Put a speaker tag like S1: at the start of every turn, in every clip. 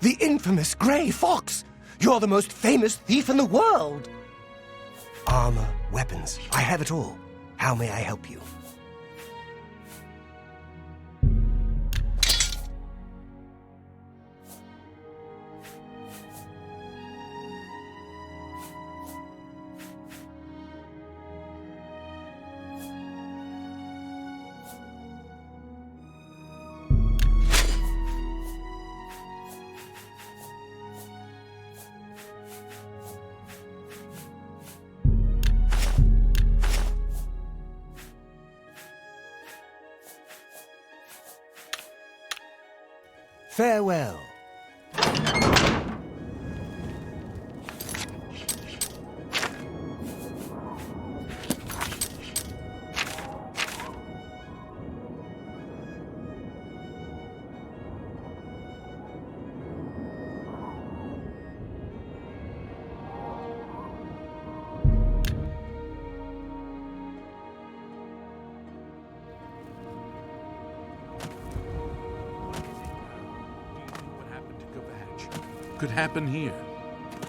S1: The infamous Grey Fox! You're the most famous thief in the world! Armor, weapons, I have it all. How may I help you? Farewell.
S2: Could happen here.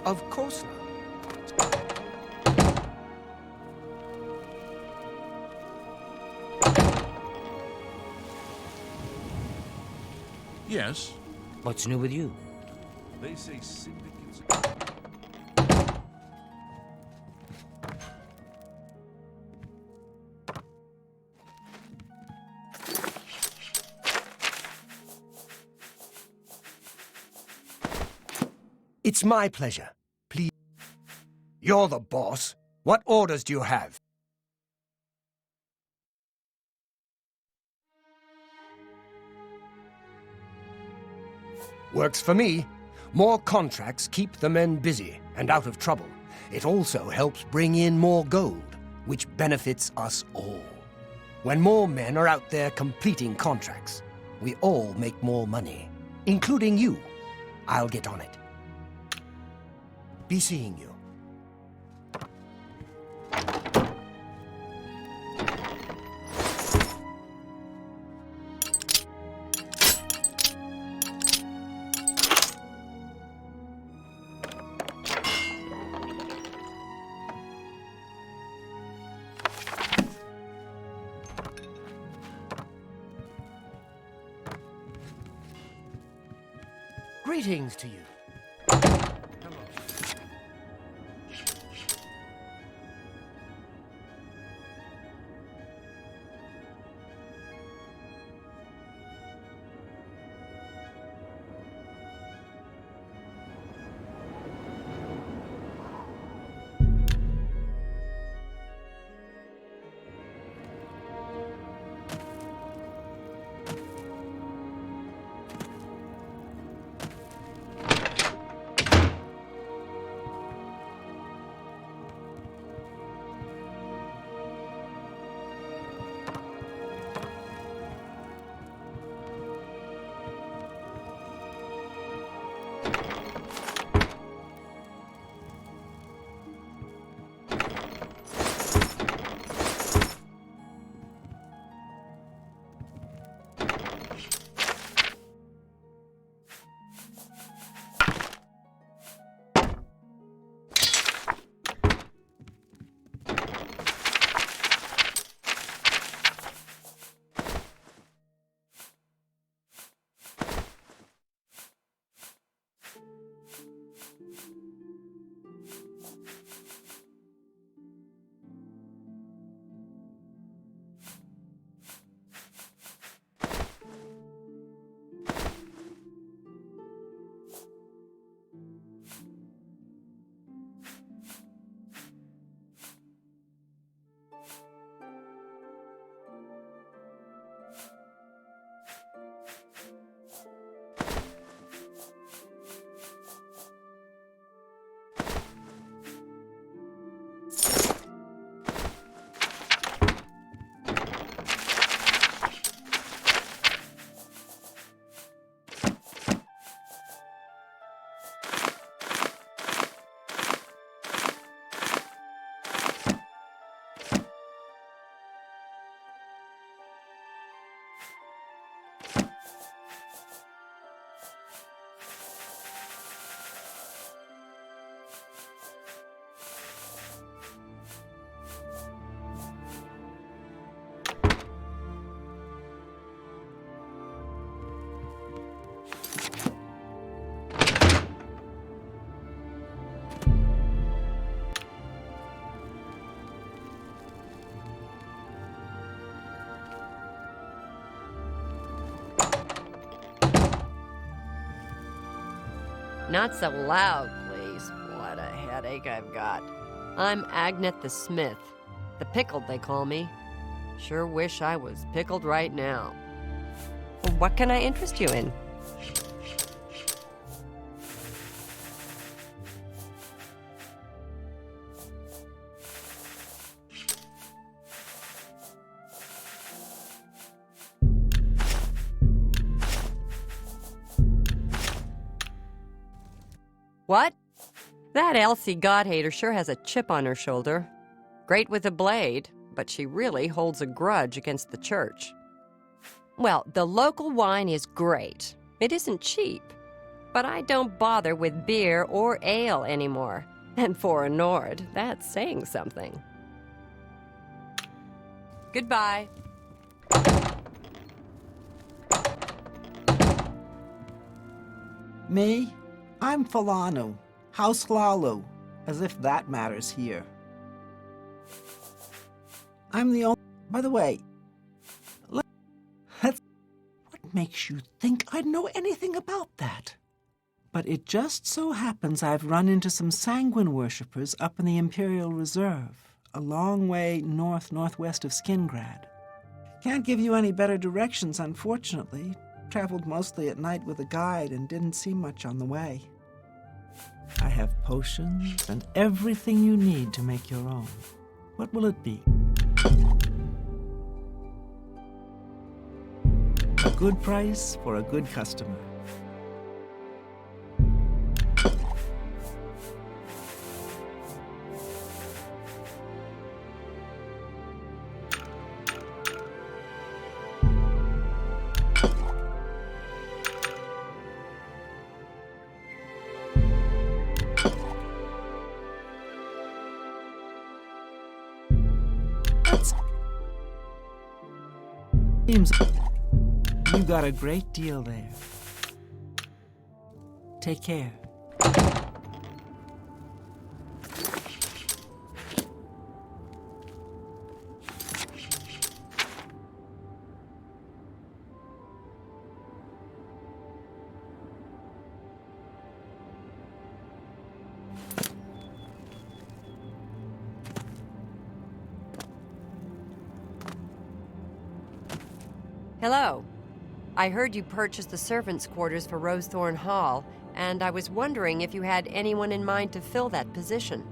S1: Of course not.
S2: Yes.
S3: What's new with you?
S2: They say syndicates.
S1: It's my pleasure. Please. You're the boss. What orders do you have? Works for me. More contracts keep the men busy and out of trouble. It also helps bring in more gold, which benefits us all. When more men are out there completing contracts, we all make more money, including you. I'll get on it. Be seeing you. Greetings to you.
S3: Not so loud, please. What a headache I've got. I'm Agnet the Smith. The Pickled, they call me. Sure wish I was pickled right now. What can I interest you in? What? That Elsie Godhater sure has a chip on her shoulder. Great with a blade, but she really holds a grudge against the church. Well, the local wine is great. It isn't cheap. But I don't bother with beer or ale anymore. And for a Nord, that's saying something. Goodbye.
S4: Me? I'm Falanu, House Lalu, as if that matters here. I'm the only... By the way, what makes you think I'd know anything about that? But it just so happens I've run into some sanguine worshippers up in the Imperial Reserve, a long way northwest of Skingrad. Can't give you any better directions, unfortunately. Traveled mostly at night with a guide and didn't see much on the way. I have potions and everything you need to make your own. What will it be? A good price for a good customer. Seems you got a great deal there. Take care.
S3: Hello. I heard you purchased the servants' quarters for Rosethorn Hall, and I was wondering if you had anyone in mind to fill that position.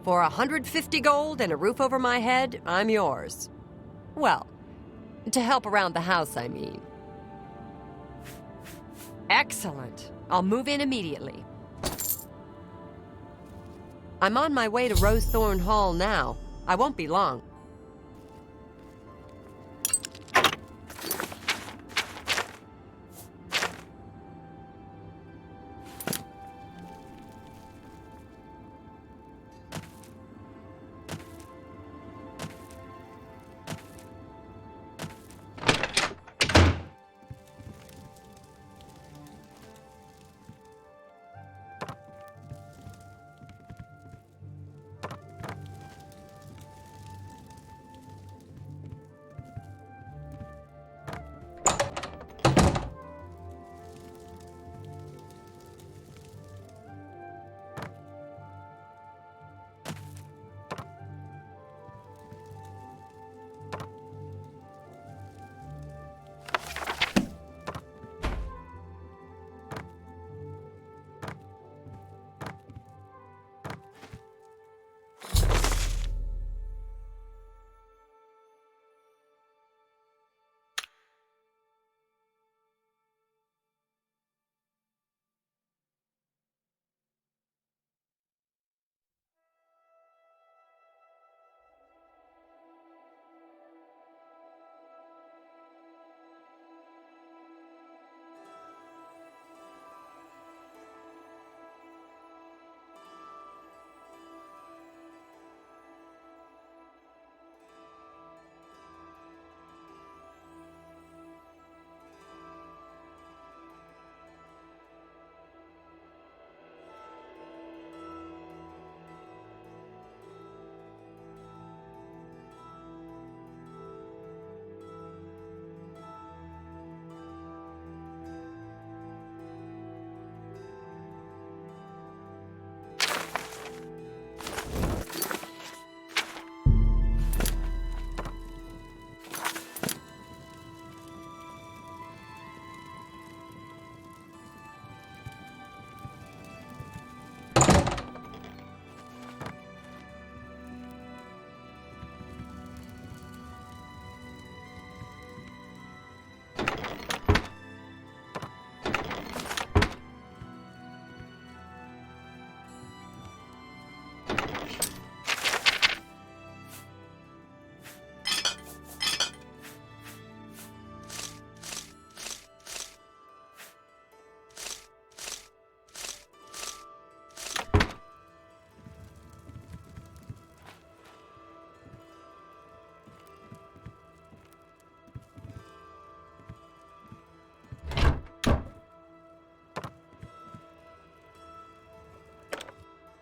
S3: For 150 gold and a roof over my head, I'm yours. Well, to help around the house, I mean. Excellent. I'll move in immediately. I'm on my way to Rosethorn Hall now. I won't be long.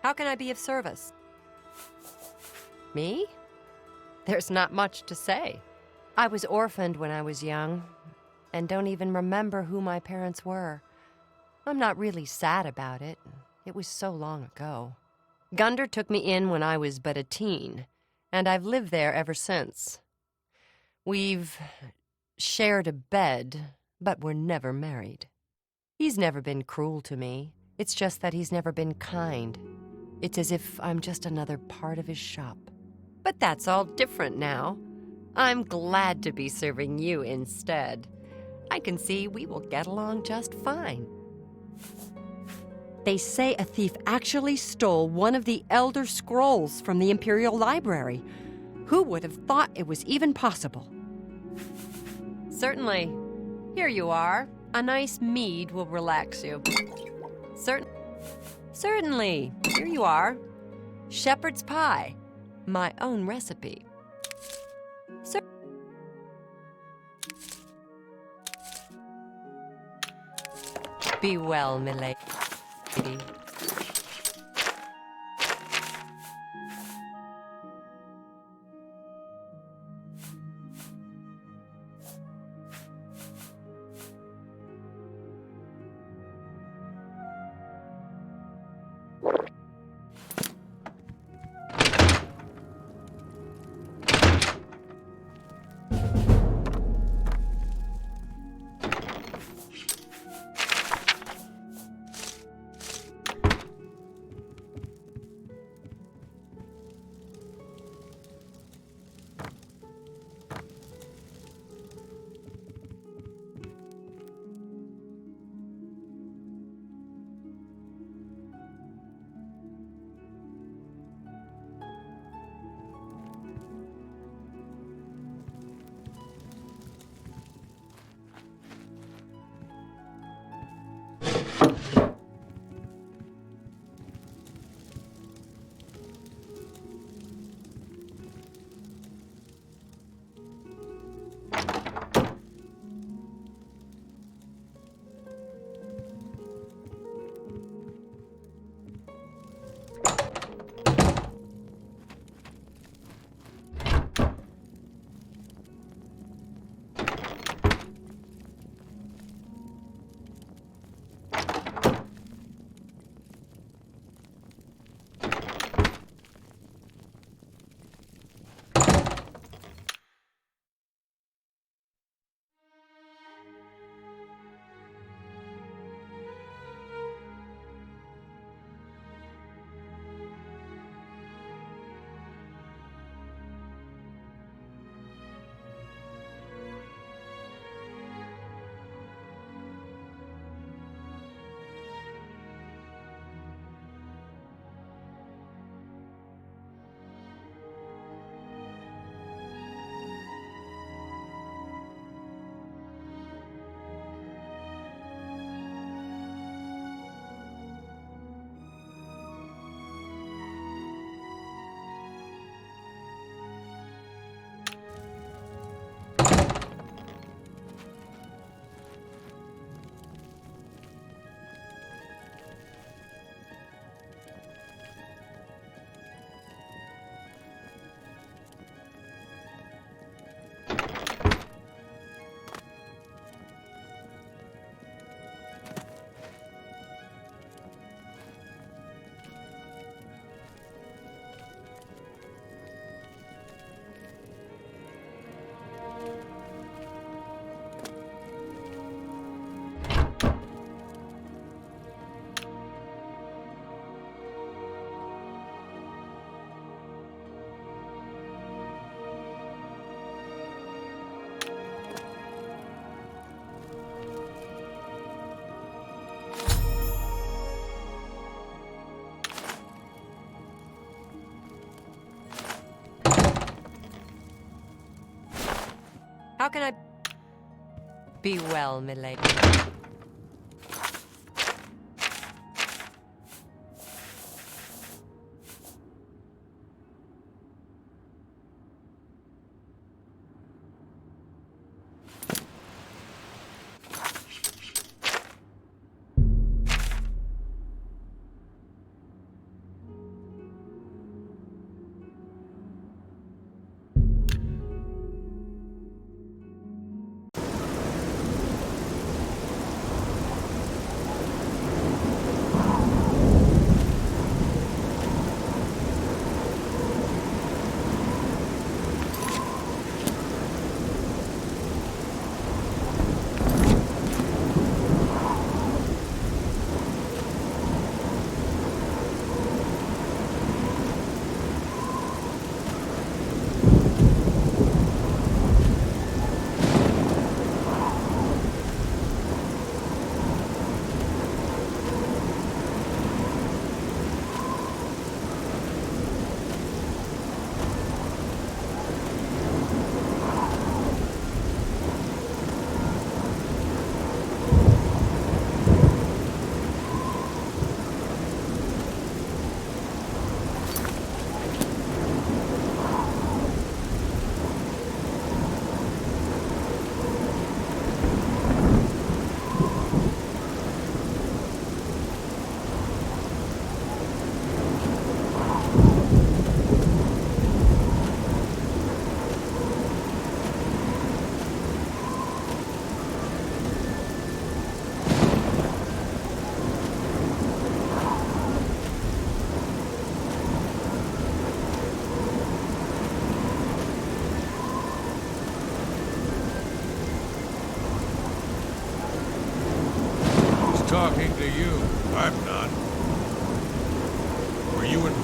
S3: How can I be of service? Me? There's not much to say. I was orphaned when I was young, and don't even remember who my parents were. I'm not really sad about it. It was so long ago. Gunder took me in when I was but a teen, and I've lived there ever since. We've shared a bed, but we're never married. He's never been cruel to me. It's just that he's never been kind. It's as if I'm just another part of his shop. But that's all different now. I'm glad to be serving you instead. I can see we will get along just fine. They say a thief actually stole one of the Elder Scrolls from the Imperial Library. Who would have thought it was even possible? Certainly. Here you are. A nice mead will relax you. Certainly. Here you are. Shepherd's pie. My own recipe. Be well, milady. How can I be well, milady?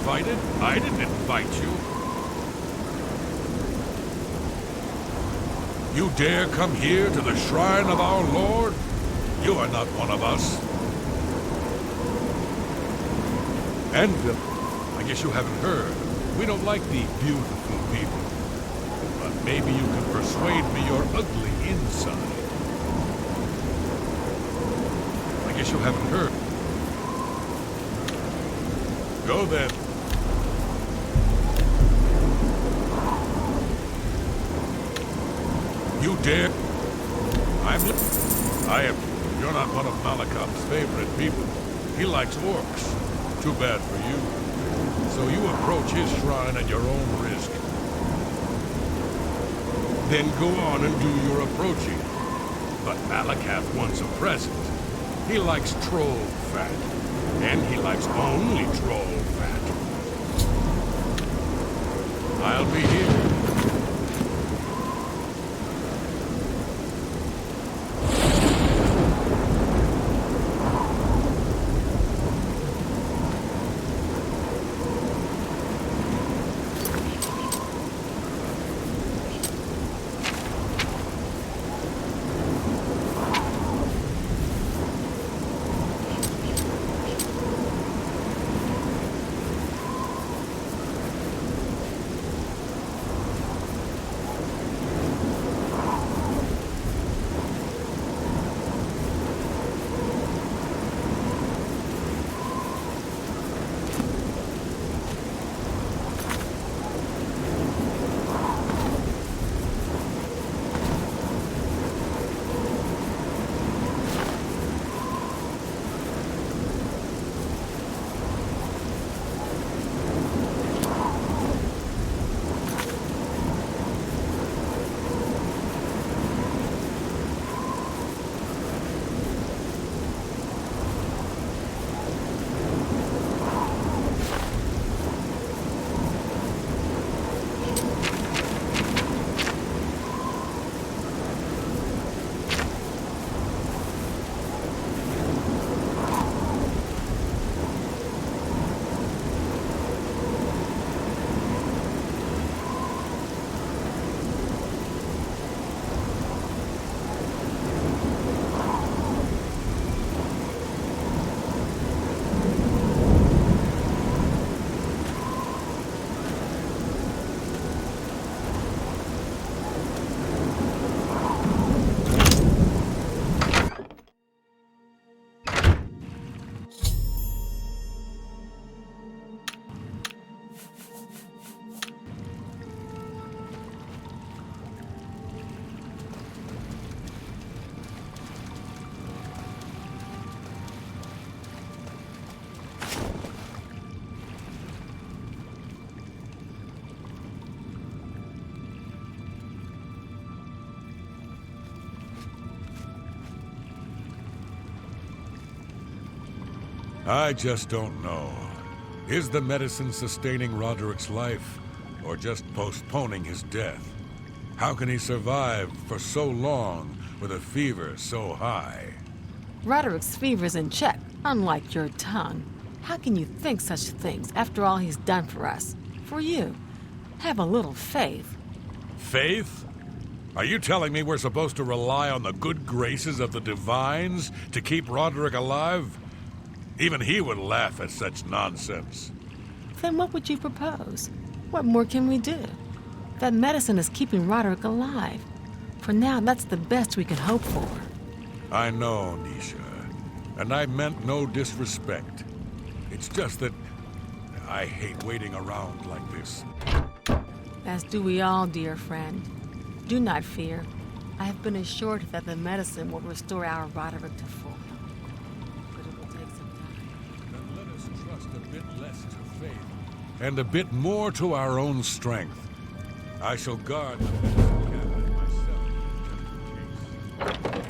S2: uninvited? I didn't invite you. You dare come here to the shrine of our Lord? You are not one of us. And, I guess you haven't heard. We don't like the beautiful people. But maybe you can persuade me you're ugly inside. I guess you haven't heard. Go then. You dare? You're not one of Malakam's favorite people. He likes orcs. Too bad for you. So you approach his shrine at your own risk. Then go on and do your approaching. But Malakath wants a present. He likes troll fat. And he likes only troll fat. I'll be here. I just don't know. Is the medicine sustaining Roderick's life, or just postponing his death? How can he survive for so long with a fever so high?
S5: Roderick's fever's in check, unlike your tongue. How can you think such things after all he's done for us? For you. Have a little faith.
S2: Faith? Are you telling me we're supposed to rely on the good graces of the Divines to keep Roderick alive? Even he would laugh at such nonsense.
S5: Then what would you propose? What more can we do? That medicine is keeping Roderick alive. For now, that's the best we can hope for.
S2: I know, Nisha. And I meant no disrespect. It's just that I hate waiting around like this.
S5: As do we all, dear friend. Do not fear. I have been assured that the medicine will restore our Roderick to full health. But it will take some time.
S2: Then let us trust a bit less to faith, and a bit more to our own strength. I shall guard the medicine cabinet myself, just in case.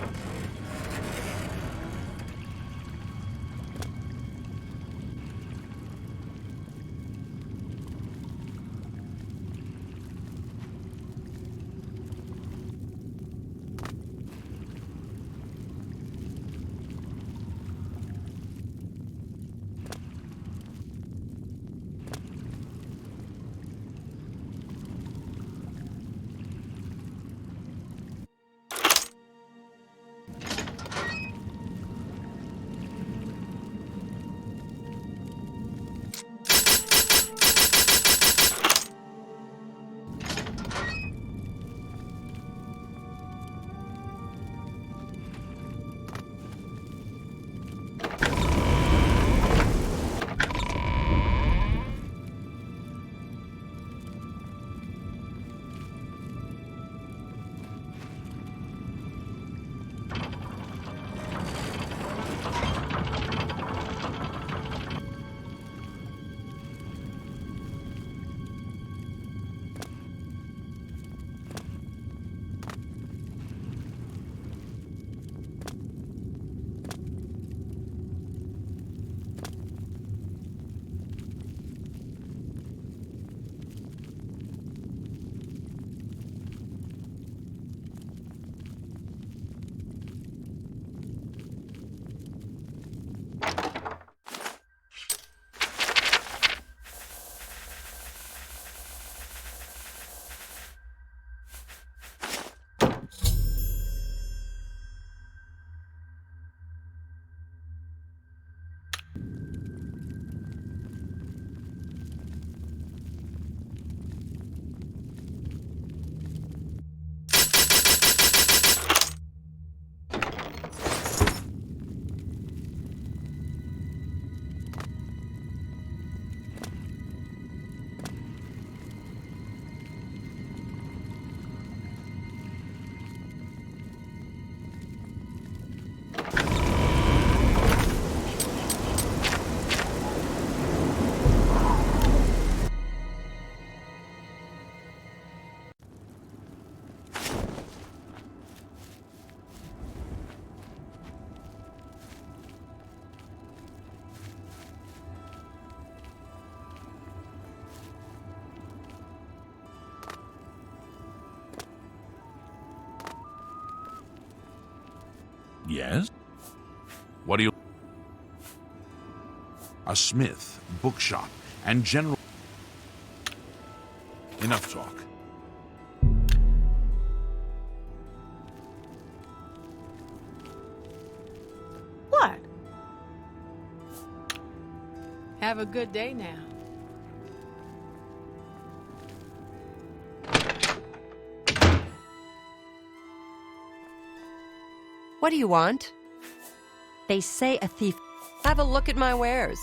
S6: Yes?
S7: What do you... A smith, bookshop, and general... Enough talk.
S5: What? Have a good day now.
S3: What do you want? They say a thief. Have a look at my wares.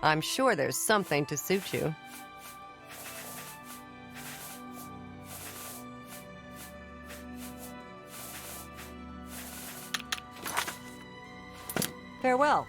S3: I'm sure there's something to suit you. Farewell.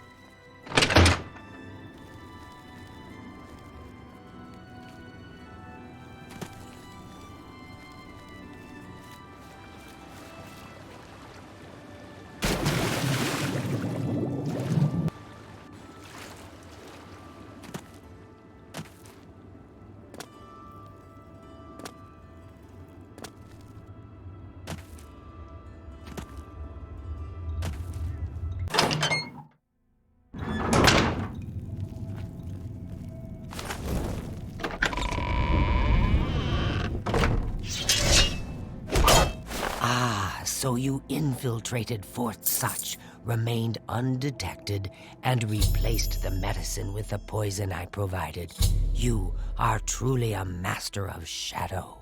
S8: So you infiltrated Fort Such, remained undetected, and replaced the medicine with the poison I provided. You are truly a master of shadow.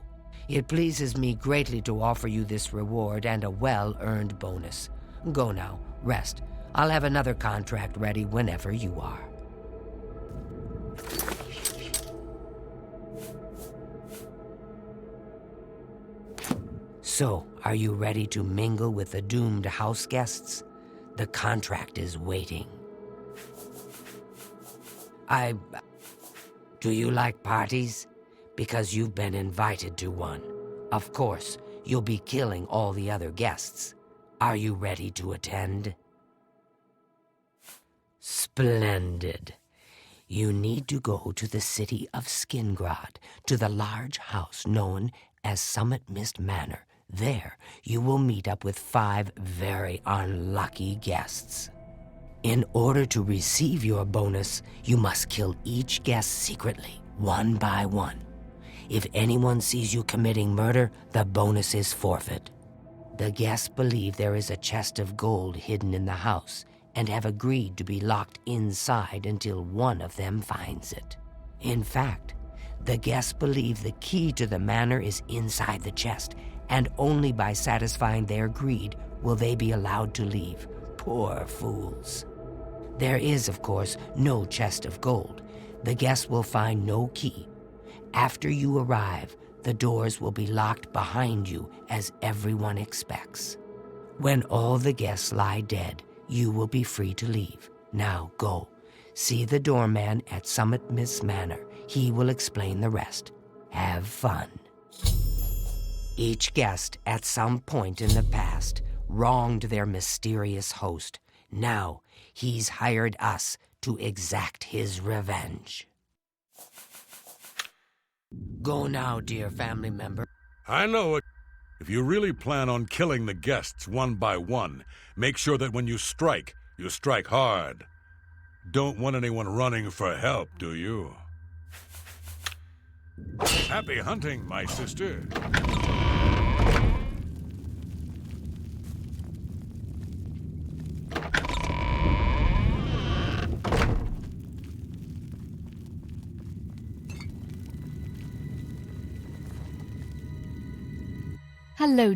S8: It pleases me greatly to offer you this reward and a well-earned bonus. Go now, rest. I'll have another contract ready whenever you are. So, are you ready to mingle with the doomed house guests? The contract is waiting. Do you like parties? Because you've been invited to one. Of course, you'll be killing all the other guests. Are you ready to attend? Splendid. You need to go to the city of Skingrad, to the large house known as Summit Mist Manor. There, you will meet up with 5 very unlucky guests. In order to receive your bonus, you must kill each guest secretly, one by one. If anyone sees you committing murder, the bonus is forfeit. The guests believe there is a chest of gold hidden in the house and have agreed to be locked inside until one of them finds it. In fact, the guests believe the key to the manor is inside the chest, and only by satisfying their greed will they be allowed to leave. Poor fools. There is, of course, no chest of gold. The guests will find no key. After you arrive, the doors will be locked behind you, as everyone expects. When all the guests lie dead, you will be free to leave. Now go. See the doorman at Summit Mist Manor. He will explain the rest. Have fun. Each guest, at some point in the past, wronged their mysterious host. Now, he's hired us to exact his revenge. Go now, dear family member.
S2: I know it. If you really plan on killing the guests one by one, make sure that when you strike hard. Don't want anyone running for help, do you? Happy hunting, my sister.
S9: Hello.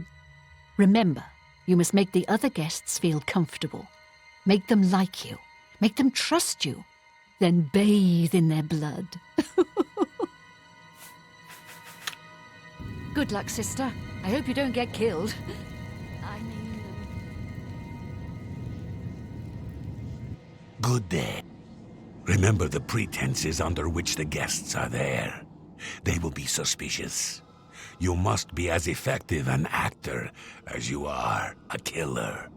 S9: Remember, you must make the other guests feel comfortable. Make them like you. Make them trust you. Then bathe in their blood. Good luck, sister. I hope you don't get killed. I mean...
S10: Good day. Remember the pretenses under which the guests are there. They will be suspicious. You must be as effective an actor as you are a killer.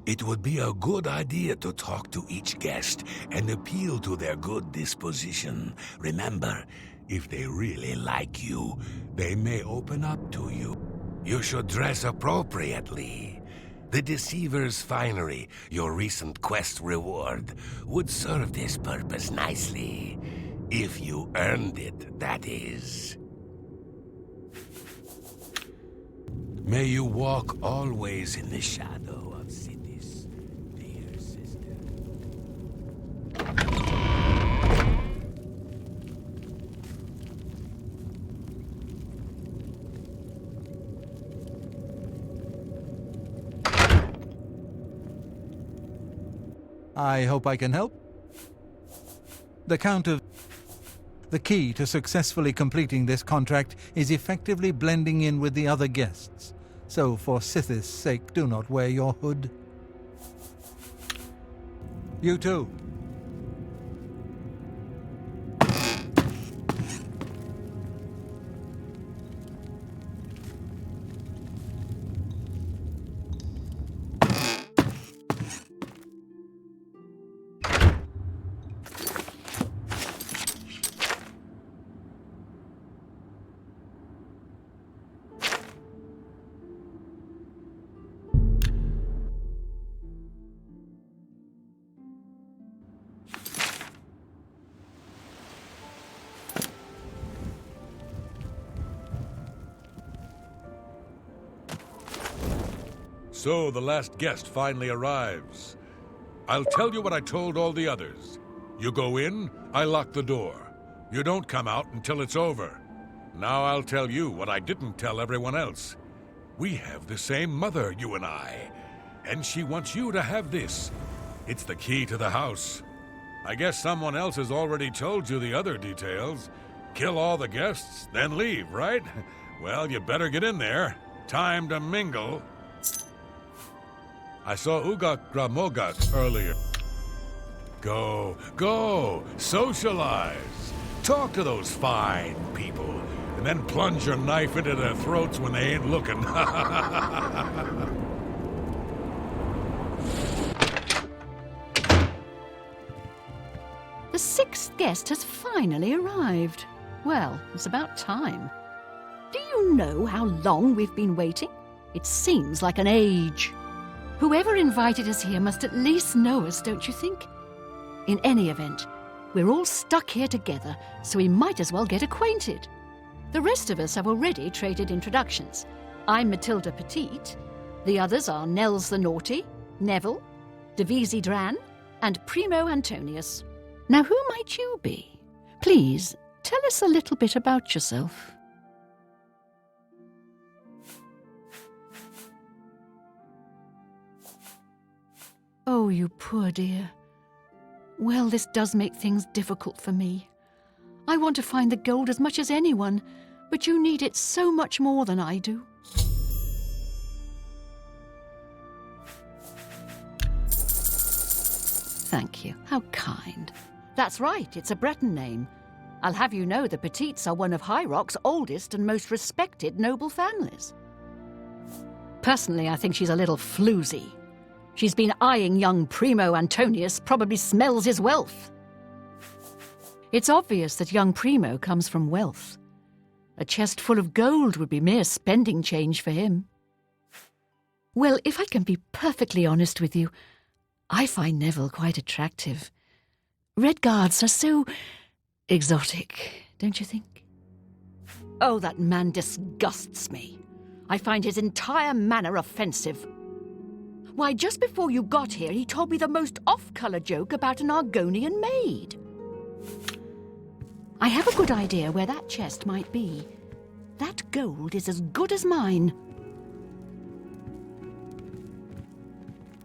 S10: It would be a good idea to talk to each guest and appeal to their good disposition. Remember, if they really like you, they may open up to you. You should dress appropriately. The Deceiver's Finery, your recent quest reward, would serve this purpose nicely. If you earned it, that is. May you walk always in the shadow of Cities, dear sister.
S6: I hope I can help. The key to successfully completing this contract is effectively blending in with the other guests. So for Sithis' sake, do not wear your hood. You too.
S2: So the last guest finally arrives. I'll tell you what I told all the others. You go in, I lock the door. You don't come out until it's over. Now I'll tell you what I didn't tell everyone else. We have the same mother, you and I. And she wants you to have this. It's the key to the house. I guess someone else has already told you the other details. Kill all the guests, then leave, right? Well, you better get in there. Time to mingle. I saw Ugak Gramogat earlier. Go, socialize. Talk to those fine people, and then plunge your knife into their throats when they ain't looking.
S9: The sixth guest has finally arrived. Well, it's about time. Do you know how long we've been waiting? It seems like an age. Whoever invited us here must at least know us, don't you think? In any event, we're all stuck here together, so we might as well get acquainted. The rest of us have already traded introductions. I'm Matilda Petite. The others are Nels the Naughty, Neville, Devisi Dran, and Primo Antonius. Now, who might you be? Please, tell us a little bit about yourself. Oh, you poor dear. Well, this does make things difficult for me. I want to find the gold as much as anyone, but you need it so much more than I do. Thank you. How kind. That's right, it's a Breton name. I'll have you know the Petites are one of High Rock's oldest and most respected noble families. Personally, I think she's a little floozy. She's been eyeing young Primo Antonius, probably smells his wealth. It's obvious that young Primo comes from wealth. A chest full of gold would be mere spending change for him. Well, if I can be perfectly honest with you, I find Neville quite attractive. Red Guards are so exotic, don't you think? Oh, that man disgusts me. I find his entire manner offensive. Why, just before you got here, he told me the most off-colour joke about an Argonian maid. I have a good idea where that chest might be. That gold is as good as mine.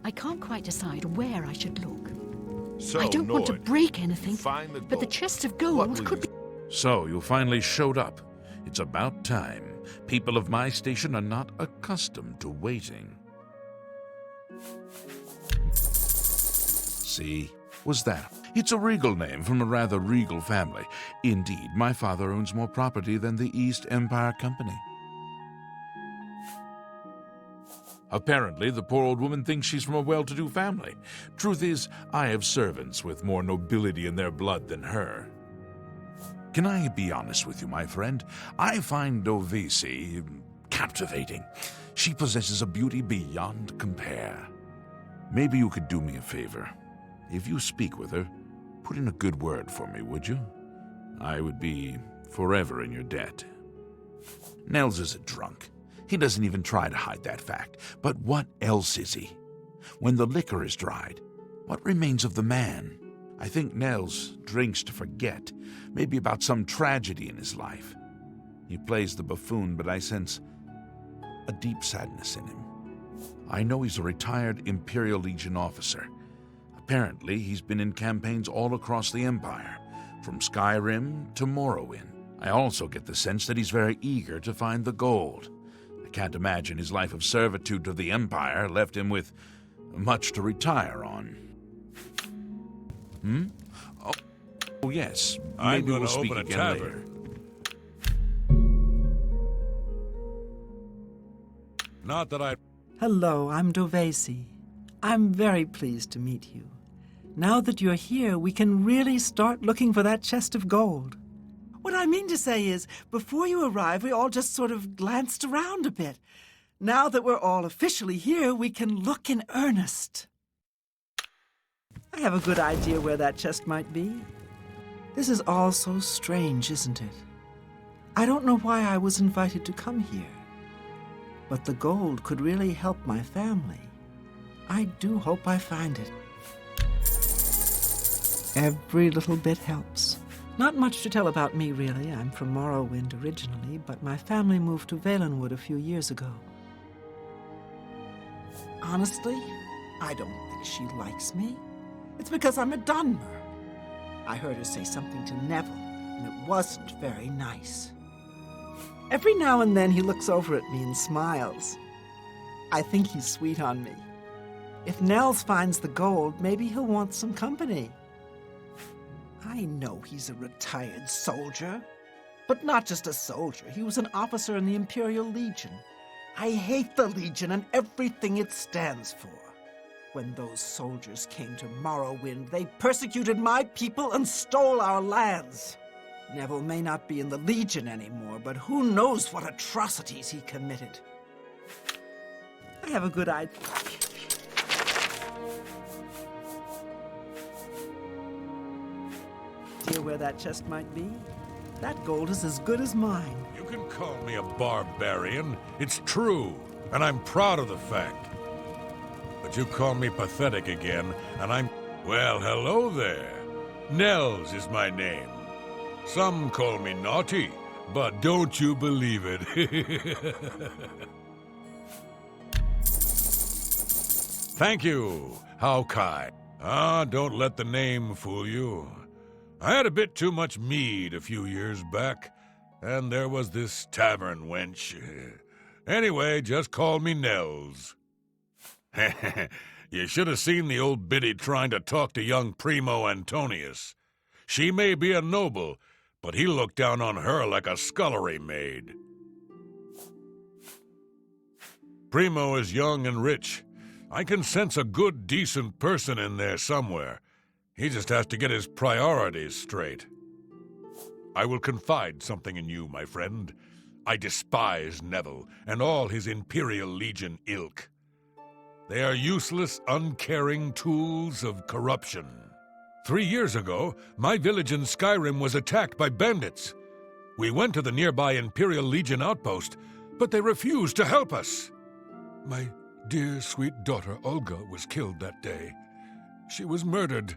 S9: I can't quite decide where I should look.
S7: So,
S9: I don't want to
S7: Nord,
S9: break anything,
S7: find the
S9: but the
S7: gold.
S9: chest of
S7: What
S9: gold
S7: will
S9: could
S7: you
S9: be...
S7: So, you finally showed up. It's about time. People of my station are not accustomed to waiting. See? Was that? It's a regal name from a rather regal family. Indeed, my father owns more property than the East Empire Company. Apparently, the poor old woman thinks she's from a well-to-do family. Truth is, I have servants with more nobility in their blood than her. Can I be honest with you, my friend? I find Dovisi captivating. She possesses a beauty beyond compare. Maybe you could do me a favor. If you speak with her, put in a good word for me, would you? I would be forever in your debt. Nels is a drunk. He doesn't even try to hide that fact. But what else is he? When the liquor is dried, what remains of the man? I think Nels drinks to forget, maybe about some tragedy in his life. He plays the buffoon, but I sense a deep sadness in him. I know he's a retired Imperial Legion officer. Apparently, he's been in campaigns all across the Empire, from Skyrim to Morrowind. I also get the sense that he's very eager to find the gold. I can't imagine his life of servitude to the Empire left him with much to retire on. Oh yes.
S2: I'm
S7: Maybe
S2: going
S7: we'll
S2: to
S7: speak
S2: open a
S7: again
S2: tavern.
S7: later.
S2: Not that I...
S4: Hello, I'm Dovesi. I'm very pleased to meet you. Now that you're here, we can really start looking for that chest of gold. What I mean to say is, before you arrived, we all just sort of glanced around a bit. Now that we're all officially here, we can look in earnest. I have a good idea where that chest might be. This is all so strange, isn't it? I don't know why I was invited to come here. But the gold could really help my family. I do hope I find it. Every little bit helps. Not much to tell about me, really. I'm from Morrowind originally, but my family moved to Valenwood a few years ago. Honestly, I don't think she likes me. It's because I'm a Dunmer. I heard her say something to Neville, and it wasn't very nice. Every now and then he looks over at me and smiles. I think he's sweet on me. If Nels finds the gold, maybe he'll want some company. I know he's a retired soldier, but not just a soldier. He was an officer in the Imperial Legion. I hate the Legion and everything it stands for. When those soldiers came to Morrowind, they persecuted my people and stole our lands. Neville may not be in the Legion anymore, but who knows what atrocities he committed. I have a good idea. Where that chest might be? That gold is as good as mine.
S2: You can call me a barbarian. It's true, and I'm proud of the fact. But you call me pathetic again, and I'm... Well, hello there. Nels is my name. Some call me naughty, but don't you believe it. Thank you. How kind. Don't let the name fool you. I had a bit too much mead a few years back, and there was this tavern wench. Anyway, just call me Nels. You should have seen the old biddy trying to talk to young Primo Antonius. She may be a noble, but he looked down on her like a scullery maid. Primo is young and rich. I can sense a good, decent person in there somewhere. He just has to get his priorities straight. I will confide something in you, my friend. I despise Neville and all his Imperial Legion ilk. They are useless, uncaring tools of corruption. 3 years ago, my village in Skyrim was attacked by bandits. We went to the nearby Imperial Legion outpost, but they refused to help us. My dear, sweet daughter Olga was killed that day. She was murdered,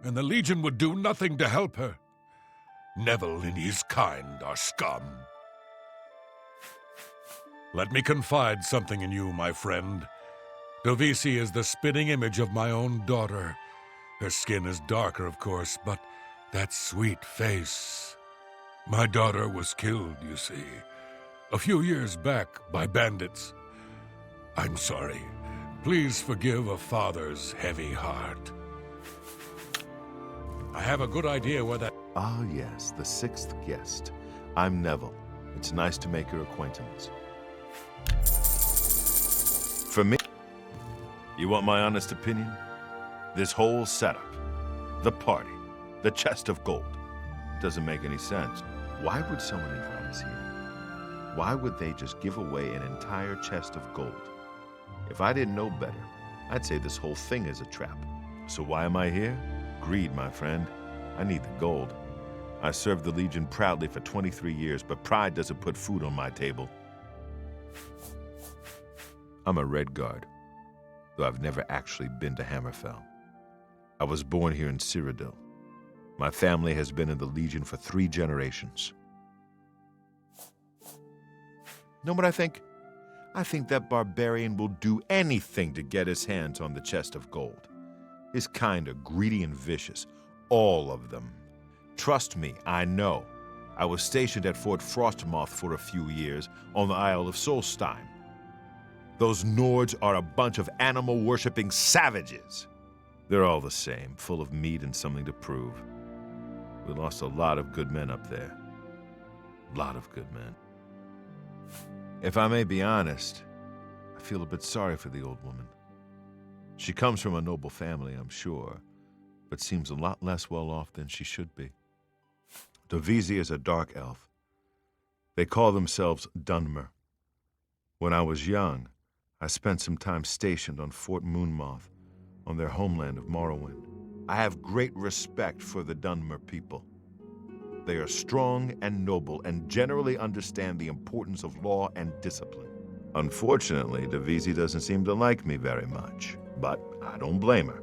S2: and the Legion would do nothing to help her. Neville and his kind are scum. Let me confide something in you, my friend. Dovesi is the spitting image of my own daughter. Her skin is darker, of course, but that sweet face. My daughter was killed, you see, a few years back by bandits. I'm sorry. Please forgive a father's heavy heart. I have a good idea where that...
S11: Ah, yes, the sixth guest. I'm Neville. It's nice to make your acquaintance. For me, you want my honest opinion? This whole setup, the party, the chest of gold, doesn't make any sense. Why would someone invite us here? Why would they just give away an entire chest of gold? If I didn't know better, I'd say this whole thing is a trap. So why am I here? Greed, my friend. I need the gold. I served the Legion proudly for 23 years, but pride doesn't put food on my table. I'm a Red Guard, though I've never actually been to Hammerfell. I was born here in Cyrodiil. My family has been in the Legion for 3 generations. Know what I think? I think that barbarian will do anything to get his hands on the chest of gold. His kind are greedy and vicious, all of them. Trust me, I know. I was stationed at Fort Frostmoth for a few years on the Isle of Solstein. Those Nords are a bunch of animal-worshipping savages. They're all the same, full of meat and something to prove. We lost a lot of good men up there. A lot of good men. If I may be honest, I feel a bit sorry for the old woman. She comes from a noble family, I'm sure, but seems a lot less well off than she should be. Dovizzi is a dark elf. They call themselves Dunmer. When I was young, I spent some time stationed on Fort Moonmoth, on their homeland of Morrowind. I have great respect for the Dunmer people. They are strong and noble and generally understand the importance of law and discipline. Unfortunately, Dovizzi doesn't seem to like me very much, but I don't blame her.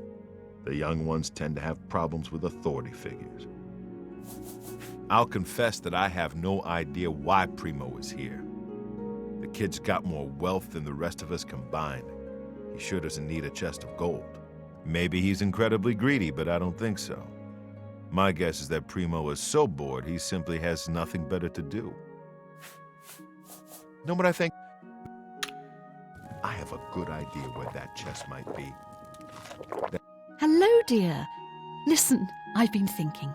S11: The young ones tend to have problems with authority figures. I'll confess that I have no idea why Primo is here. The kid's got more wealth than the rest of us combined. He sure doesn't need a chest of gold. Maybe he's incredibly greedy, but I don't think so. My guess is that Primo is so bored he simply has nothing better to do. Know what I think? I have a good idea where that chest might be.
S9: Hello, dear. Listen, I've been thinking.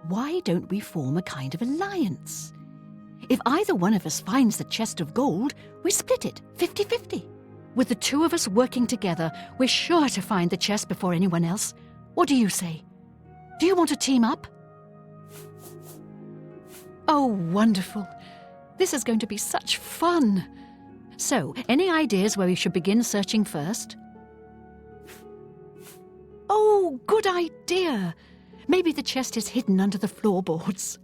S9: Why don't we form a kind of alliance? If either one of us finds the chest of gold, we split it, 50-50. With the two of us working together, we're sure to find the chest before anyone else. What do you say? Do you want to team up? Oh, wonderful. This is going to be such fun. So, any ideas where we should begin searching first? Oh, good idea. Maybe the chest is hidden under the floorboards.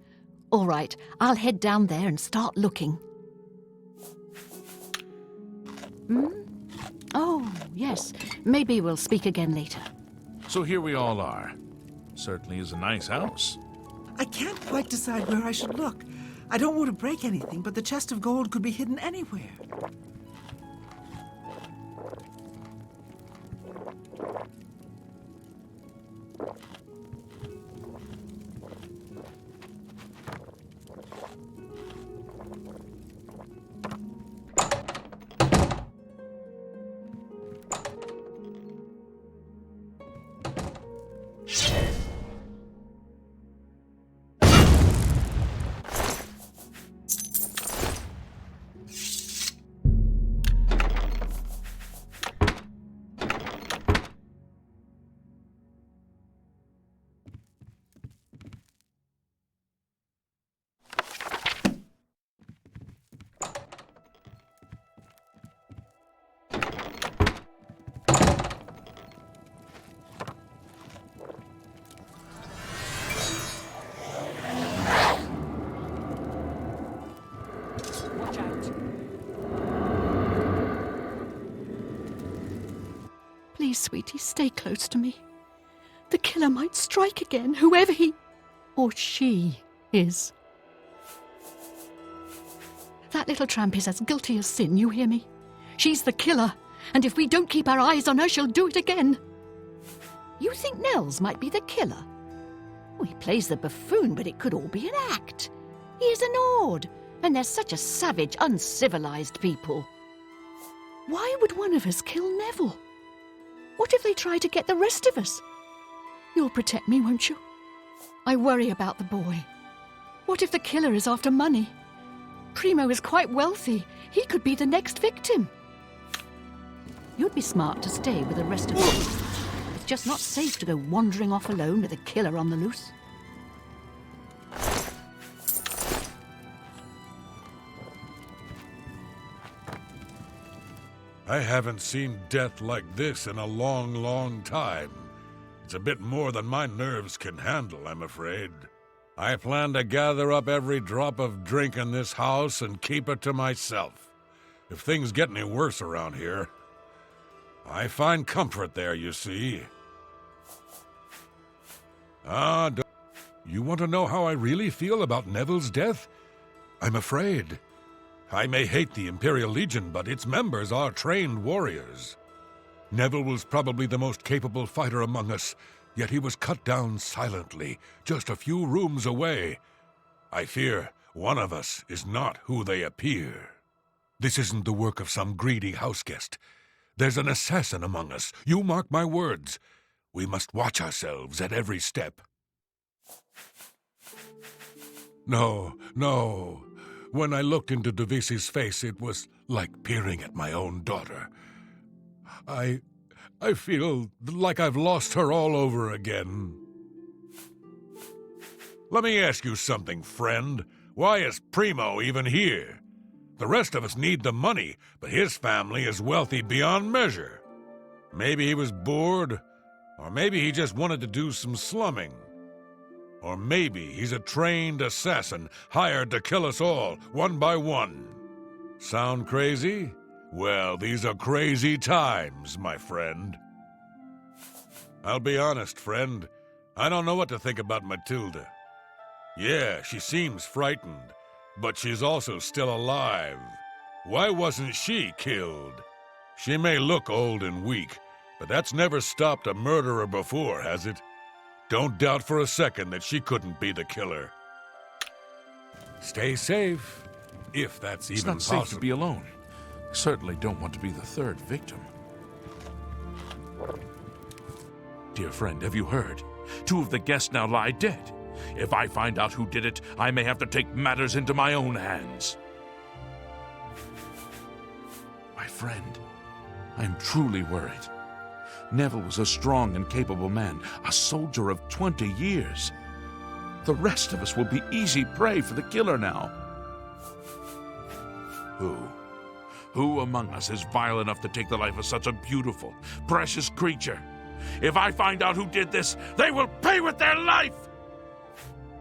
S9: All right, I'll head down there and start looking. Oh, yes. Maybe we'll speak again later.
S12: So here we all are. Certainly is a nice house.
S4: I can't quite decide where I should look. I don't want to break anything, but the chest of gold could be hidden anywhere.
S9: Watch out. Please, sweetie, stay close to me. The killer might strike again, whoever he or she is. That little tramp is as guilty as sin, you hear me? She's the killer, and if we don't keep our eyes on her, she'll do it again. You think Nels might be the killer? Oh, he plays the buffoon, but it could all be an act. He is an Ord, and they're such a savage, uncivilized people. Why would one of us kill Neville? What if they try to get the rest of us? You'll protect me, won't you? I worry about the boy. What if the killer is after money? Primo is quite wealthy. He could be the next victim. You'd be smart to stay with the rest of us. It's just not safe to go wandering off alone with a killer on the loose.
S2: I haven't seen death like this in a long, long time. It's a bit more than my nerves can handle, I'm afraid. I plan to gather up every drop of drink in this house and keep it to myself. If things get any worse around here, I find comfort there, you see. You want to know how I really feel about Neville's death? I'm afraid. I may hate the Imperial Legion, but its members are trained warriors. Neville was probably the most capable fighter among us, yet he was cut down silently, just a few rooms away. I fear one of us is not who they appear. This isn't the work of some greedy houseguest. There's an assassin among us, you mark my words. We must watch ourselves at every step. No. When I looked into Devisi's face, it was like peering at my own daughter. I feel like I've lost her all over again. Let me ask you something, friend. Why is Primo even here? The rest of us need the money, but his family is wealthy beyond measure. Maybe he was bored, or maybe he just wanted to do some slumming. Or maybe he's a trained assassin hired to kill us all, one by one. Sound crazy? Well, these are crazy times, my friend. I'll be honest, friend. I don't know what to think about Matilda. Yeah, she seems frightened, but she's also still alive. Why wasn't she killed? She may look old and weak, but that's never stopped a murderer before, has it? Don't doubt for a second that she couldn't be the killer. Stay safe, if that's even possible.
S12: It's not safe to be alone. Certainly don't want to be the third victim. Dear friend, have you heard? 2 of the guests now lie dead. If I find out who did it, I may have to take matters into my own hands. My friend, I am truly worried. Neville was a strong and capable man, a soldier of 20 years. The rest of us will be easy prey for the killer now. Who among us is vile enough to take the life of such a beautiful, precious creature? If I find out who did this, they will pay with their life!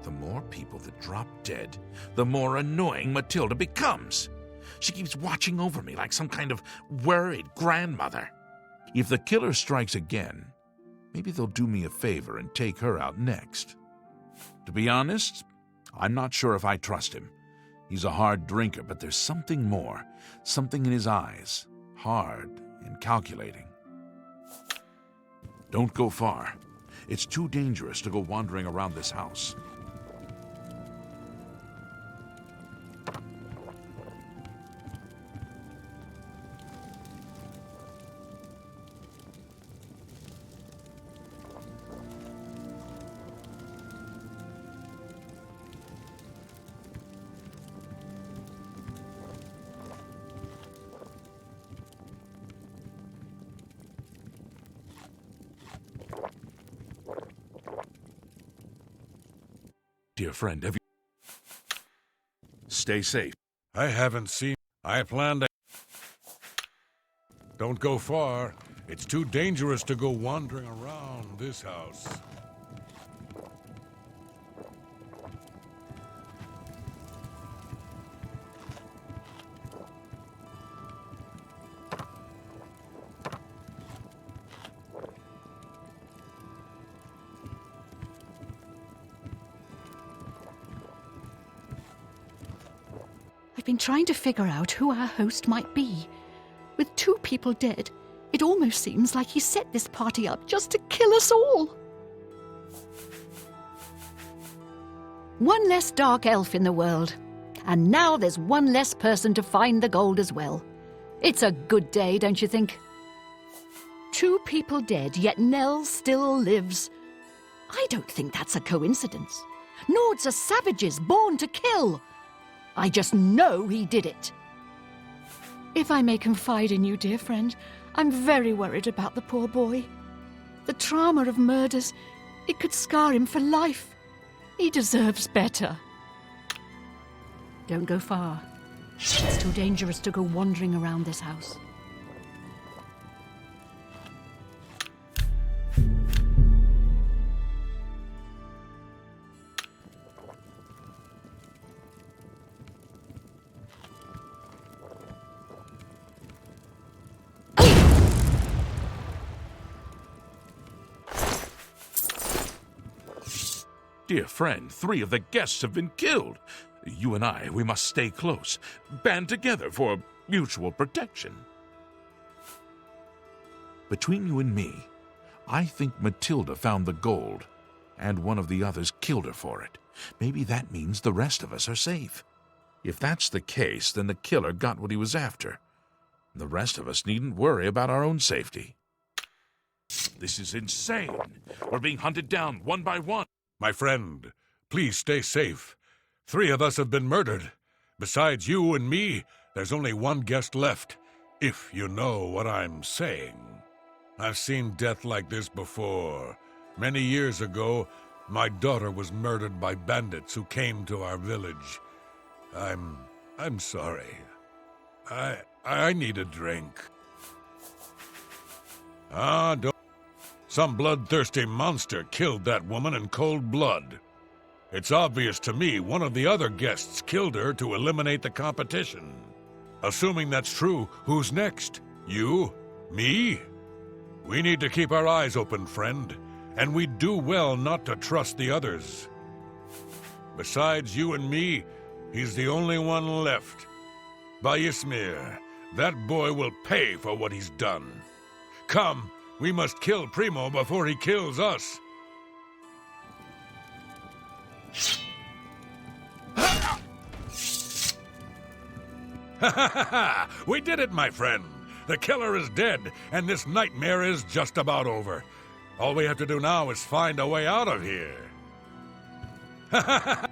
S12: The more people that drop dead, the more annoying Matilda becomes. She keeps watching over me like some kind of worried grandmother. If the killer strikes again, maybe they'll do me a favor and take her out next. To be honest, I'm not sure if I trust him. He's a hard drinker, but there's something more, something in his eyes, hard and calculating. Don't go far. It's too dangerous to go wandering around this house. Dear friend, have you... Stay safe.
S2: I haven't seen... I plan to... Don't go far. It's too dangerous to go wandering around this house.
S9: I've been trying to figure out who our host might be. With 2 people dead, it almost seems like he set this party up just to kill us all. One less dark elf in the world. And now there's one less person to find the gold as well. It's a good day, don't you think? 2 people dead, yet Nell still lives. I don't think that's a coincidence. Nords are savages born to kill. I just know he did it. If I may confide in you, dear friend, I'm very worried about the poor boy. The trauma of murders, it could scar him for life. He deserves better. Don't go far. It's too dangerous to go wandering around this house.
S12: Dear friend, 3 of the guests have been killed. You and I, we must stay close, band together for mutual protection.
S7: Between you and me, I think Matilda found the gold, and one of the others killed her for it. Maybe that means the rest of us are safe. If that's the case, then the killer got what he was after. The rest of us needn't worry about our own safety.
S12: This is insane. We're being hunted down one by one.
S2: My friend, please stay safe. 3 of us have been murdered. Besides you and me, there's only one guest left, if you know what I'm saying. I've seen death like this before. Many years ago, my daughter was murdered by bandits who came to our village. I'm sorry. I need a drink. Don't. Some bloodthirsty monster killed that woman in cold blood. It's obvious to me one of the other guests killed her to eliminate the competition. Assuming that's true, who's next? You? Me? We need to keep our eyes open, friend, and we'd do well not to trust the others. Besides you and me, he's the only one left. Bayismir, that boy will pay for what he's done. Come, we must kill Primo before he kills us. Ha ha ha ha! We did it, my friend! The killer is dead, and this nightmare is just about over. All we have to do now is find a way out of here. Ha ha ha!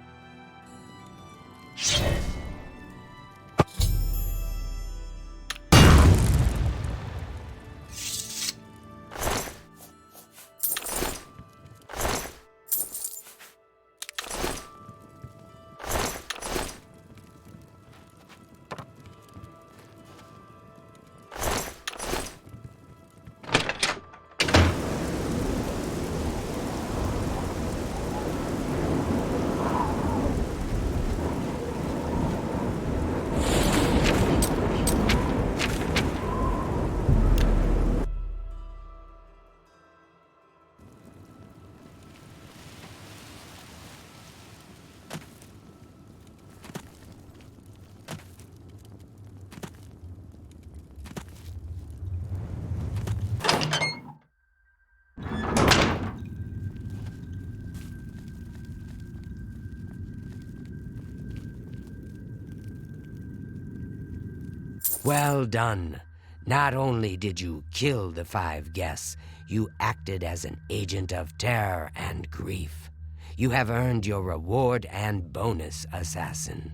S8: Well done. Not only did you kill the 5 guests, you acted as an agent of terror and grief. You have earned your reward and bonus, assassin.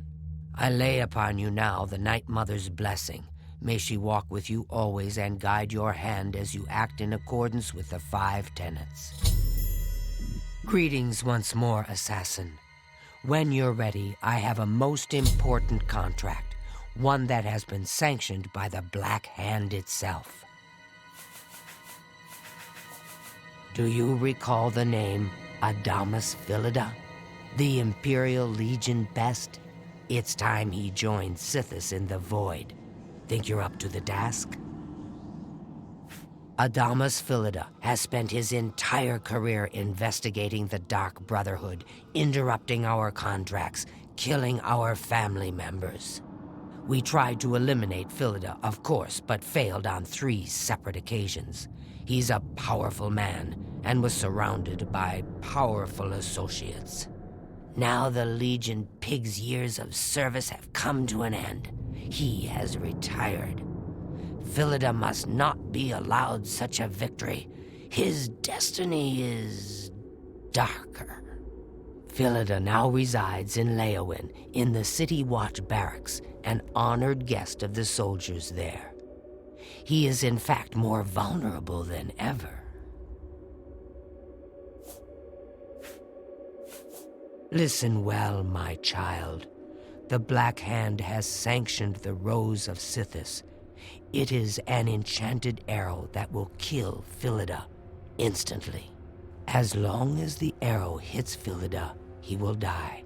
S8: I lay upon you now the Night Mother's blessing. May she walk with you always and guide your hand as you act in accordance with the 5 tenets. Greetings once more, assassin. When you're ready, I have a most important contract. One that has been sanctioned by the Black Hand itself. Do you recall the name Adamus Philida? The Imperial Legion best? It's time he joined Sithis in the Void. Think you're up to the task? Adamus Philida has spent his entire career investigating the Dark Brotherhood, interrupting our contracts, killing our family members. We tried to eliminate Philida, of course, but failed on 3 separate occasions. He's a powerful man, and was surrounded by powerful associates. Now the Legion Pig's years of service have come to an end. He has retired. Philida must not be allowed such a victory. His destiny is darker. Philida now resides in Leowin, in the City Watch Barracks, an honored guest of the soldiers there. He is in fact more vulnerable than ever. Listen well, my child. The Black Hand has sanctioned the Rose of Sithis. It is an enchanted arrow that will kill Philida instantly. As long as the arrow hits Philida, he will die.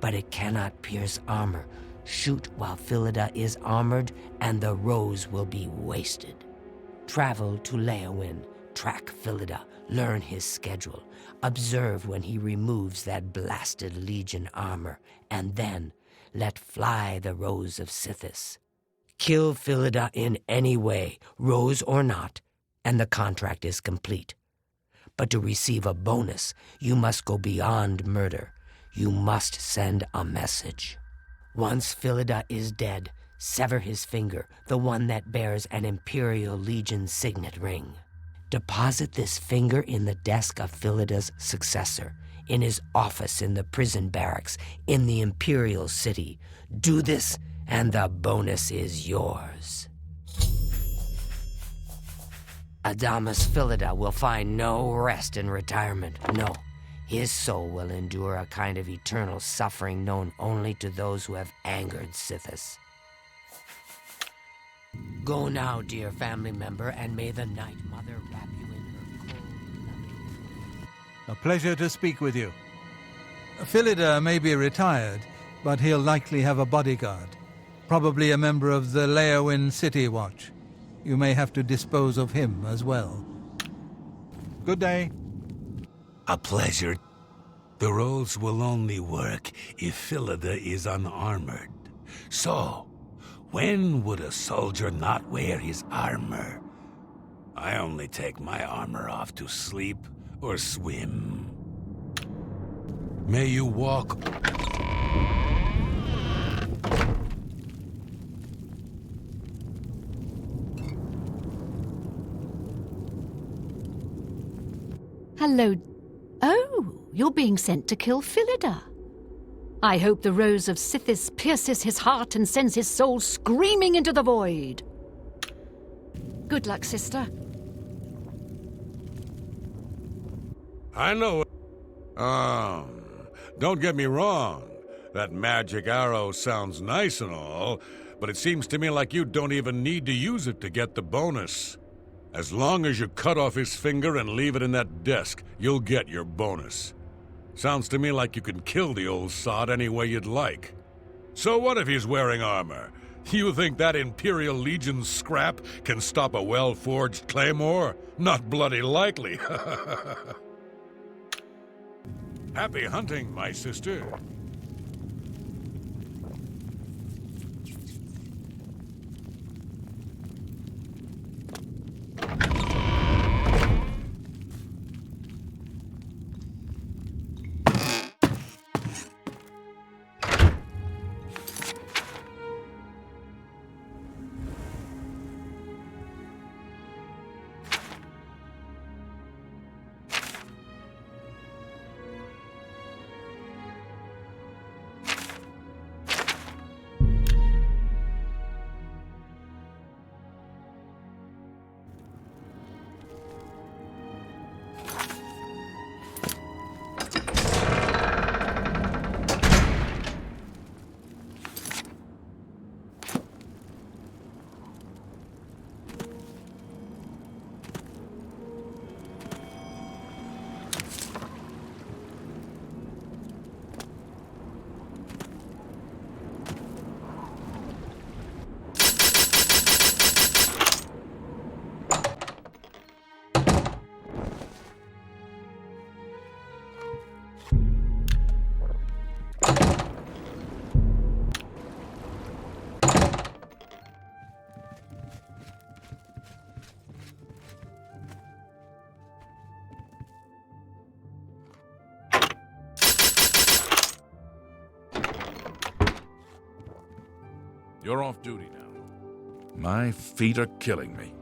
S8: But it cannot pierce armor. Shoot while Philida is armored, and the rose will be wasted. Travel to Leowin. Track Philida, learn his schedule, observe when he removes that blasted Legion armor, and then let fly the Rose of Sithis. Kill Philida in any way, rose or not, and the contract is complete. But to receive a bonus, you must go beyond murder. You must send a message. Once Philida is dead, sever his finger, the one that bears an Imperial Legion signet ring. Deposit this finger in the desk of Philida's successor, in his office in the prison barracks, in the Imperial City. Do this, and the bonus is yours. Adamus Philida will find no rest in retirement. No, his soul will endure a kind of eternal suffering known only to those who have angered Sithis. Go now, dear family member, and may the Night Mother wrap you in her cold, loving...
S6: A pleasure to speak with you. Philida may be retired, but he'll likely have a bodyguard. Probably a member of the Leowin City Watch. You may have to dispose of him as well. Good day.
S10: A pleasure. The roles will only work if Philida is unarmored. So, when would a soldier not wear his armor? I only take my armor off to sleep or swim. May you walk...
S9: Hello. Oh, you're being sent to kill Philida. I hope the Rose of Sithis pierces his heart and sends his soul screaming into the void. Good luck, sister.
S2: I know it. Don't get me wrong. That magic arrow sounds nice and all, but it seems to me like you don't even need to use it to get the bonus. As long as you cut off his finger and leave it in that desk, you'll get your bonus. Sounds to me like you can kill the old sod any way you'd like. So what if he's wearing armor? You think that Imperial Legion scrap can stop a well-forged claymore? Not bloody likely. Happy hunting, my sister.
S12: You're off duty now.
S7: My feet are killing me.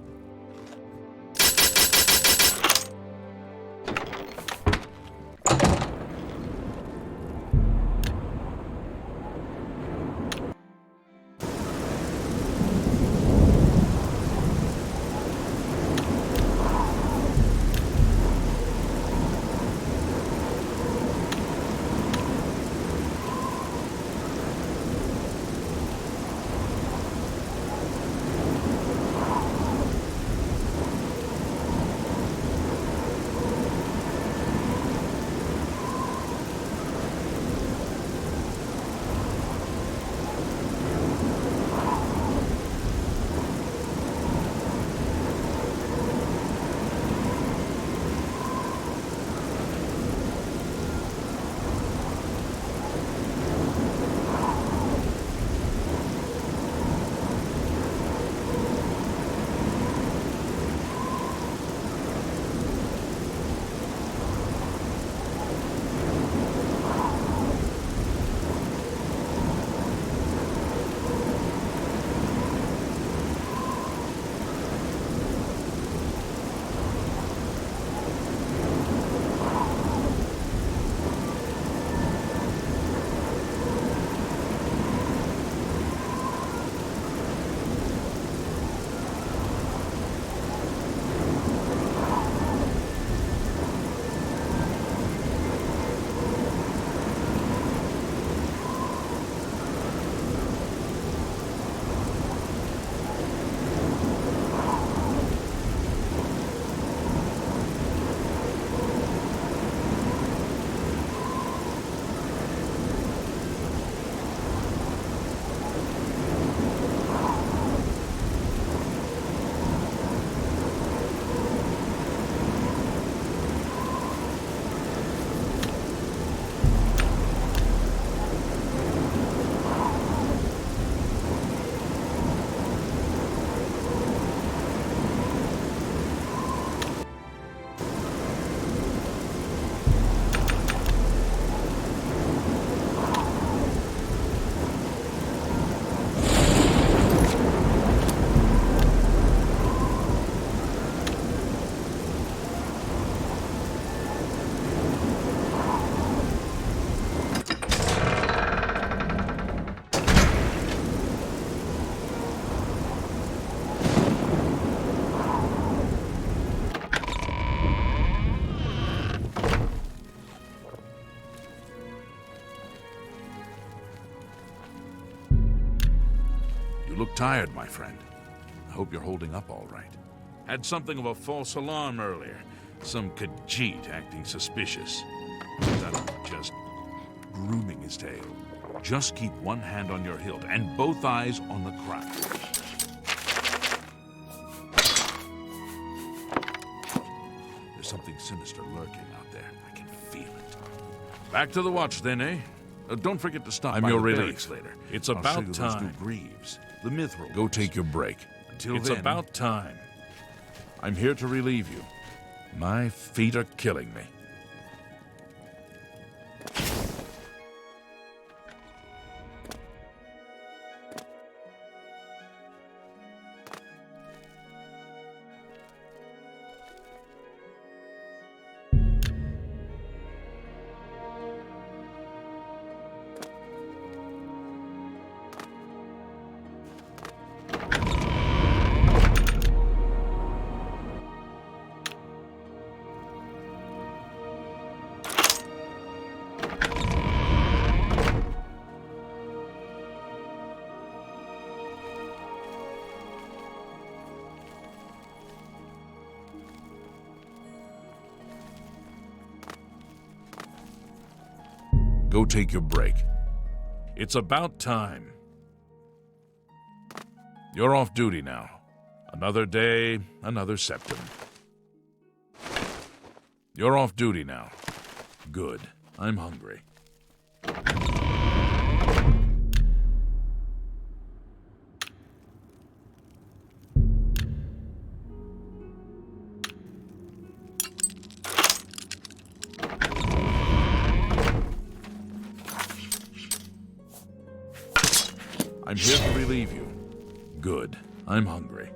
S12: You look tired, my friend. I hope you're holding up all right. Had something of a false alarm earlier. Some Khajiit acting suspicious. Just grooming his tail. Just keep one hand on your hilt and both eyes on the crowd. There's something sinister lurking out there. I can feel it. Back to the watch then, eh? Don't forget to stop by
S7: your
S12: the
S7: relief.
S12: barracks later.
S10: It's
S12: I'll show
S10: about
S12: you those
S10: time.
S12: new Greaves, the Mithril.
S7: Go take your break.
S12: Until
S10: It's
S12: then,
S10: about time.
S12: I'm here to relieve you. My feet are killing me.
S7: Go take your break.
S10: It's about time.
S12: You're off duty now. Another day, another septum. You're off duty now. Good. I'm hungry. I'm here to relieve you. Good. I'm hungry.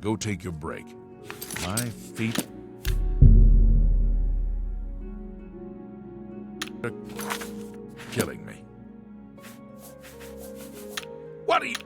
S7: Go take your break.
S12: My feet are killing me. What are you...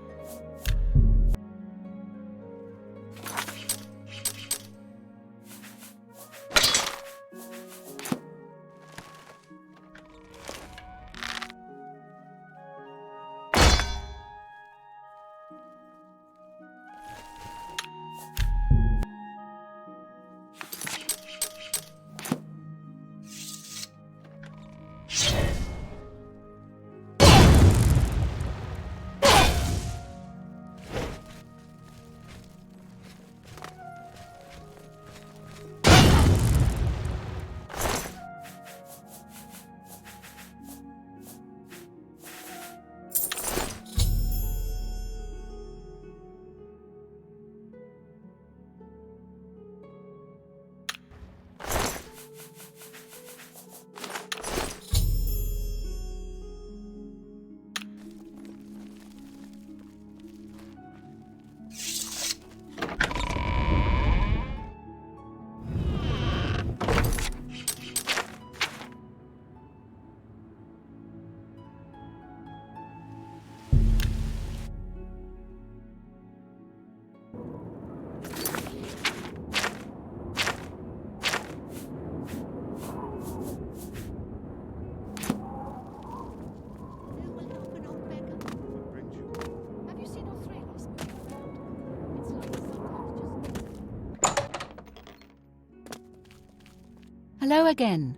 S9: Hello again.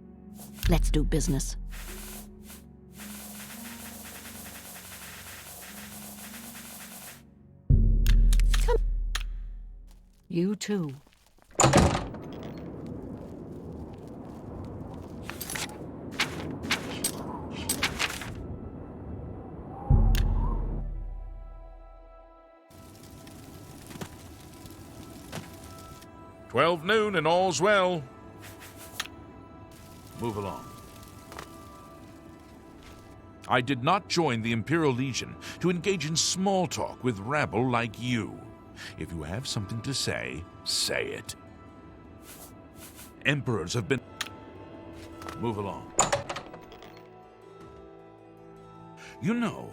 S9: Let's do business. Come. You too.
S12: "12 noon and all's well." Move along. I did not join the Imperial Legion to engage in small talk with rabble like you. If you have something to say, say it. Emperors have been... Move along. You know,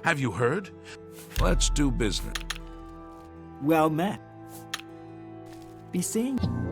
S12: Have you heard? Let's do business.
S4: Well met. Be seeing you.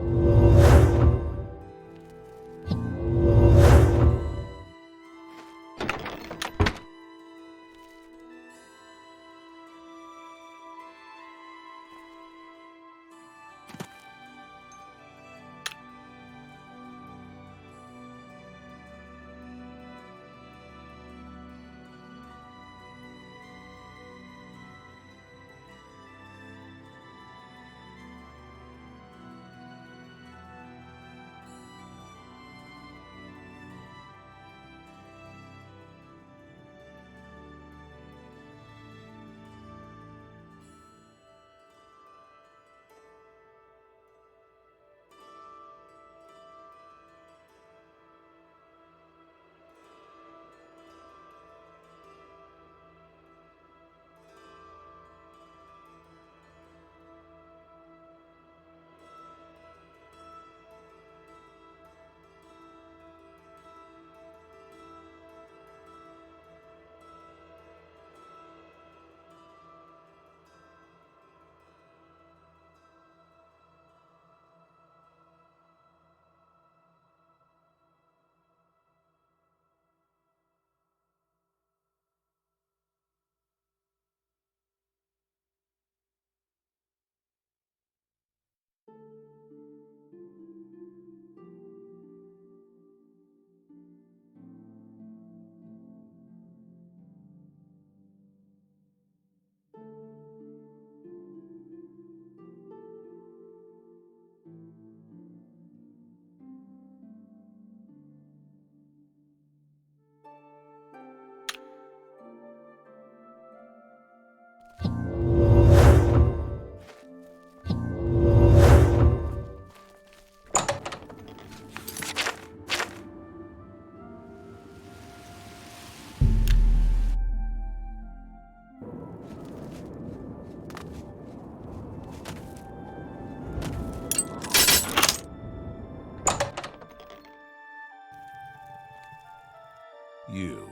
S12: You.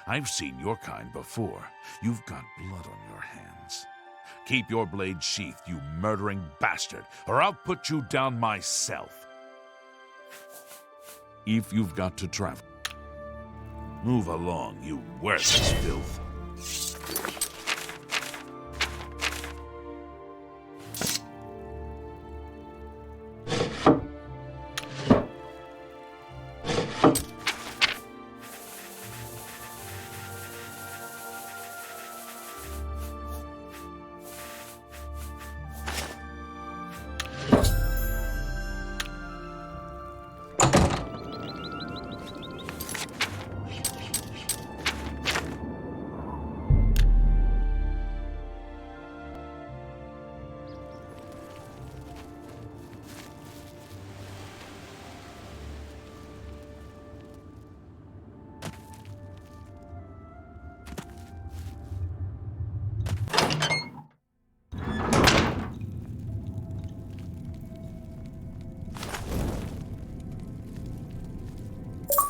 S12: I've seen your kind before. You've got blood on your hands. Keep your blade sheathed, you murdering bastard, or I'll put you down myself. If you've got to travel, move along, you worthless filth.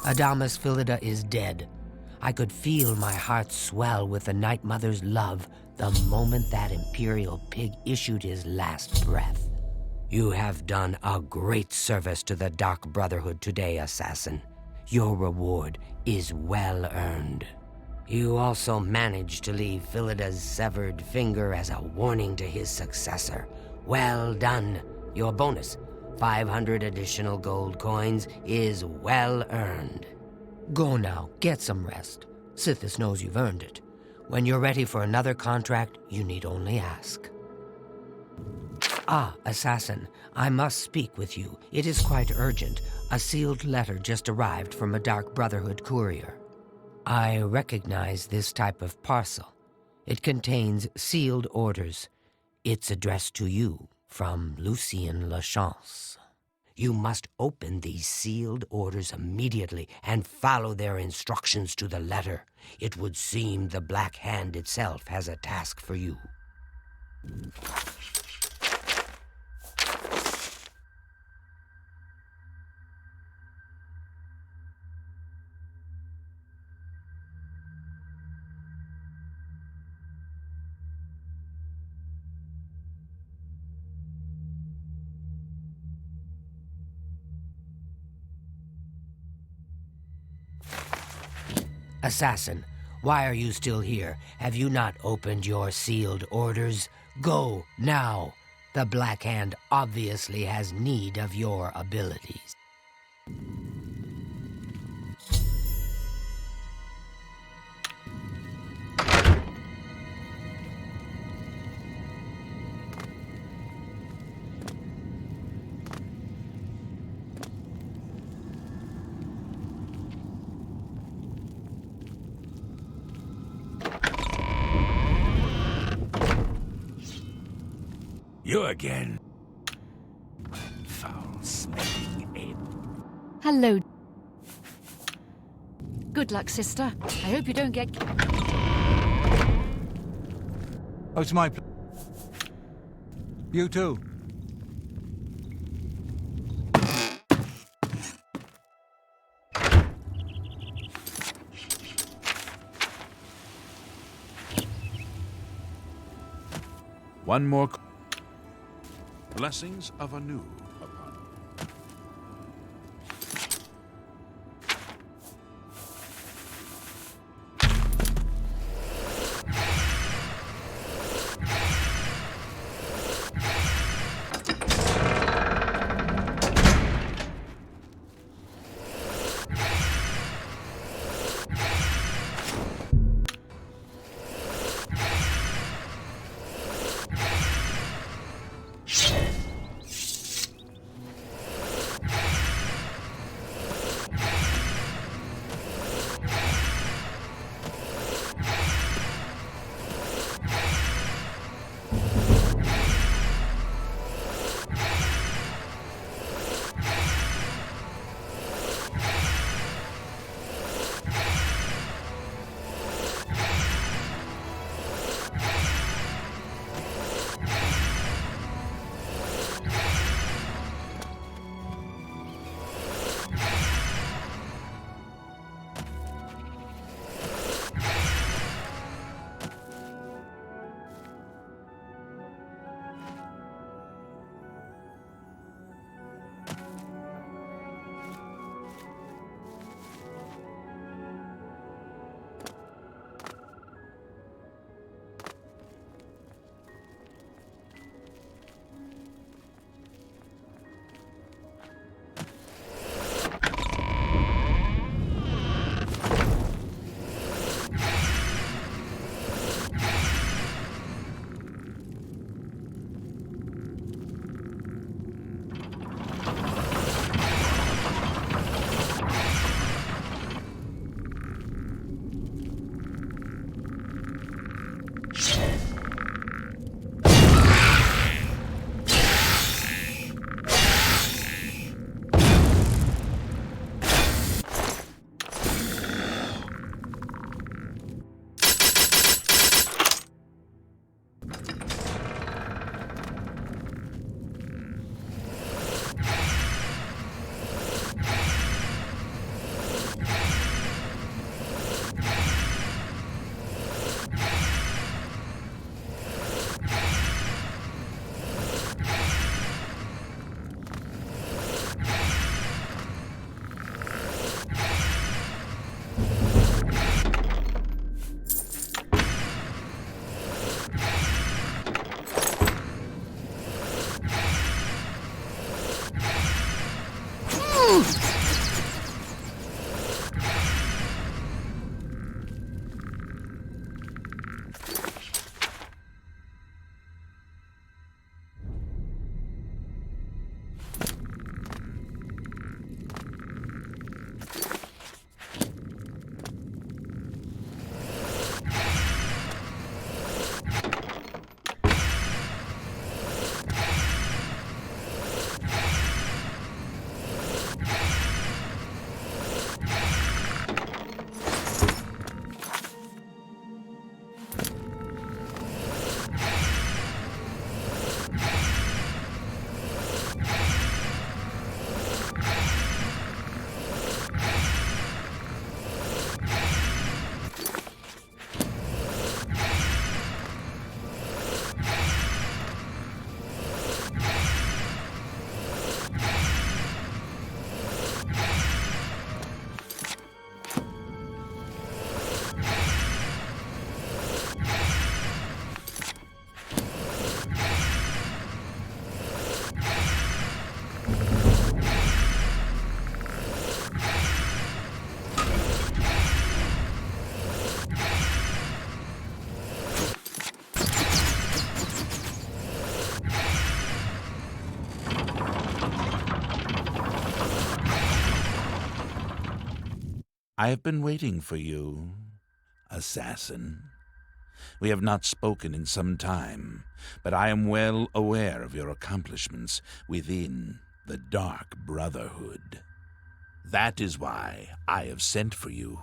S8: Adamus Philida is dead. I could feel my heart swell with the Night Mother's love the moment that Imperial pig issued his last breath. You have done a great service to the Dark Brotherhood today, Assassin. Your reward is well earned. You also managed to leave Philida's severed finger as a warning to his successor. Well done. Your bonus, 500 additional gold coins, is well earned. Go now, get some rest. Sithis knows you've earned it. When you're ready for another contract, you need only ask. Ah, Assassin, I must speak with you. It is quite urgent. A sealed letter just arrived from a Dark Brotherhood courier. I recognize this type of parcel. It contains sealed orders. It's addressed to you from Lucien Lachance. You must open these sealed orders immediately and follow their instructions to the letter. It would seem the Black Hand itself has a task for you. Assassin, why are you still here? Have you not opened your sealed orders? Go, now. The Black Hand obviously has need of your abilities.
S10: You again. Foul-smelling ape.
S9: Hello. Good luck, sister. I hope you don't get...
S6: Oh, it's my You too.
S12: One more... Blessings of Anu upon you.
S7: I have been waiting for you, assassin. We have not spoken in some time, but I am well aware of your accomplishments within the Dark Brotherhood. That is why I have sent for you.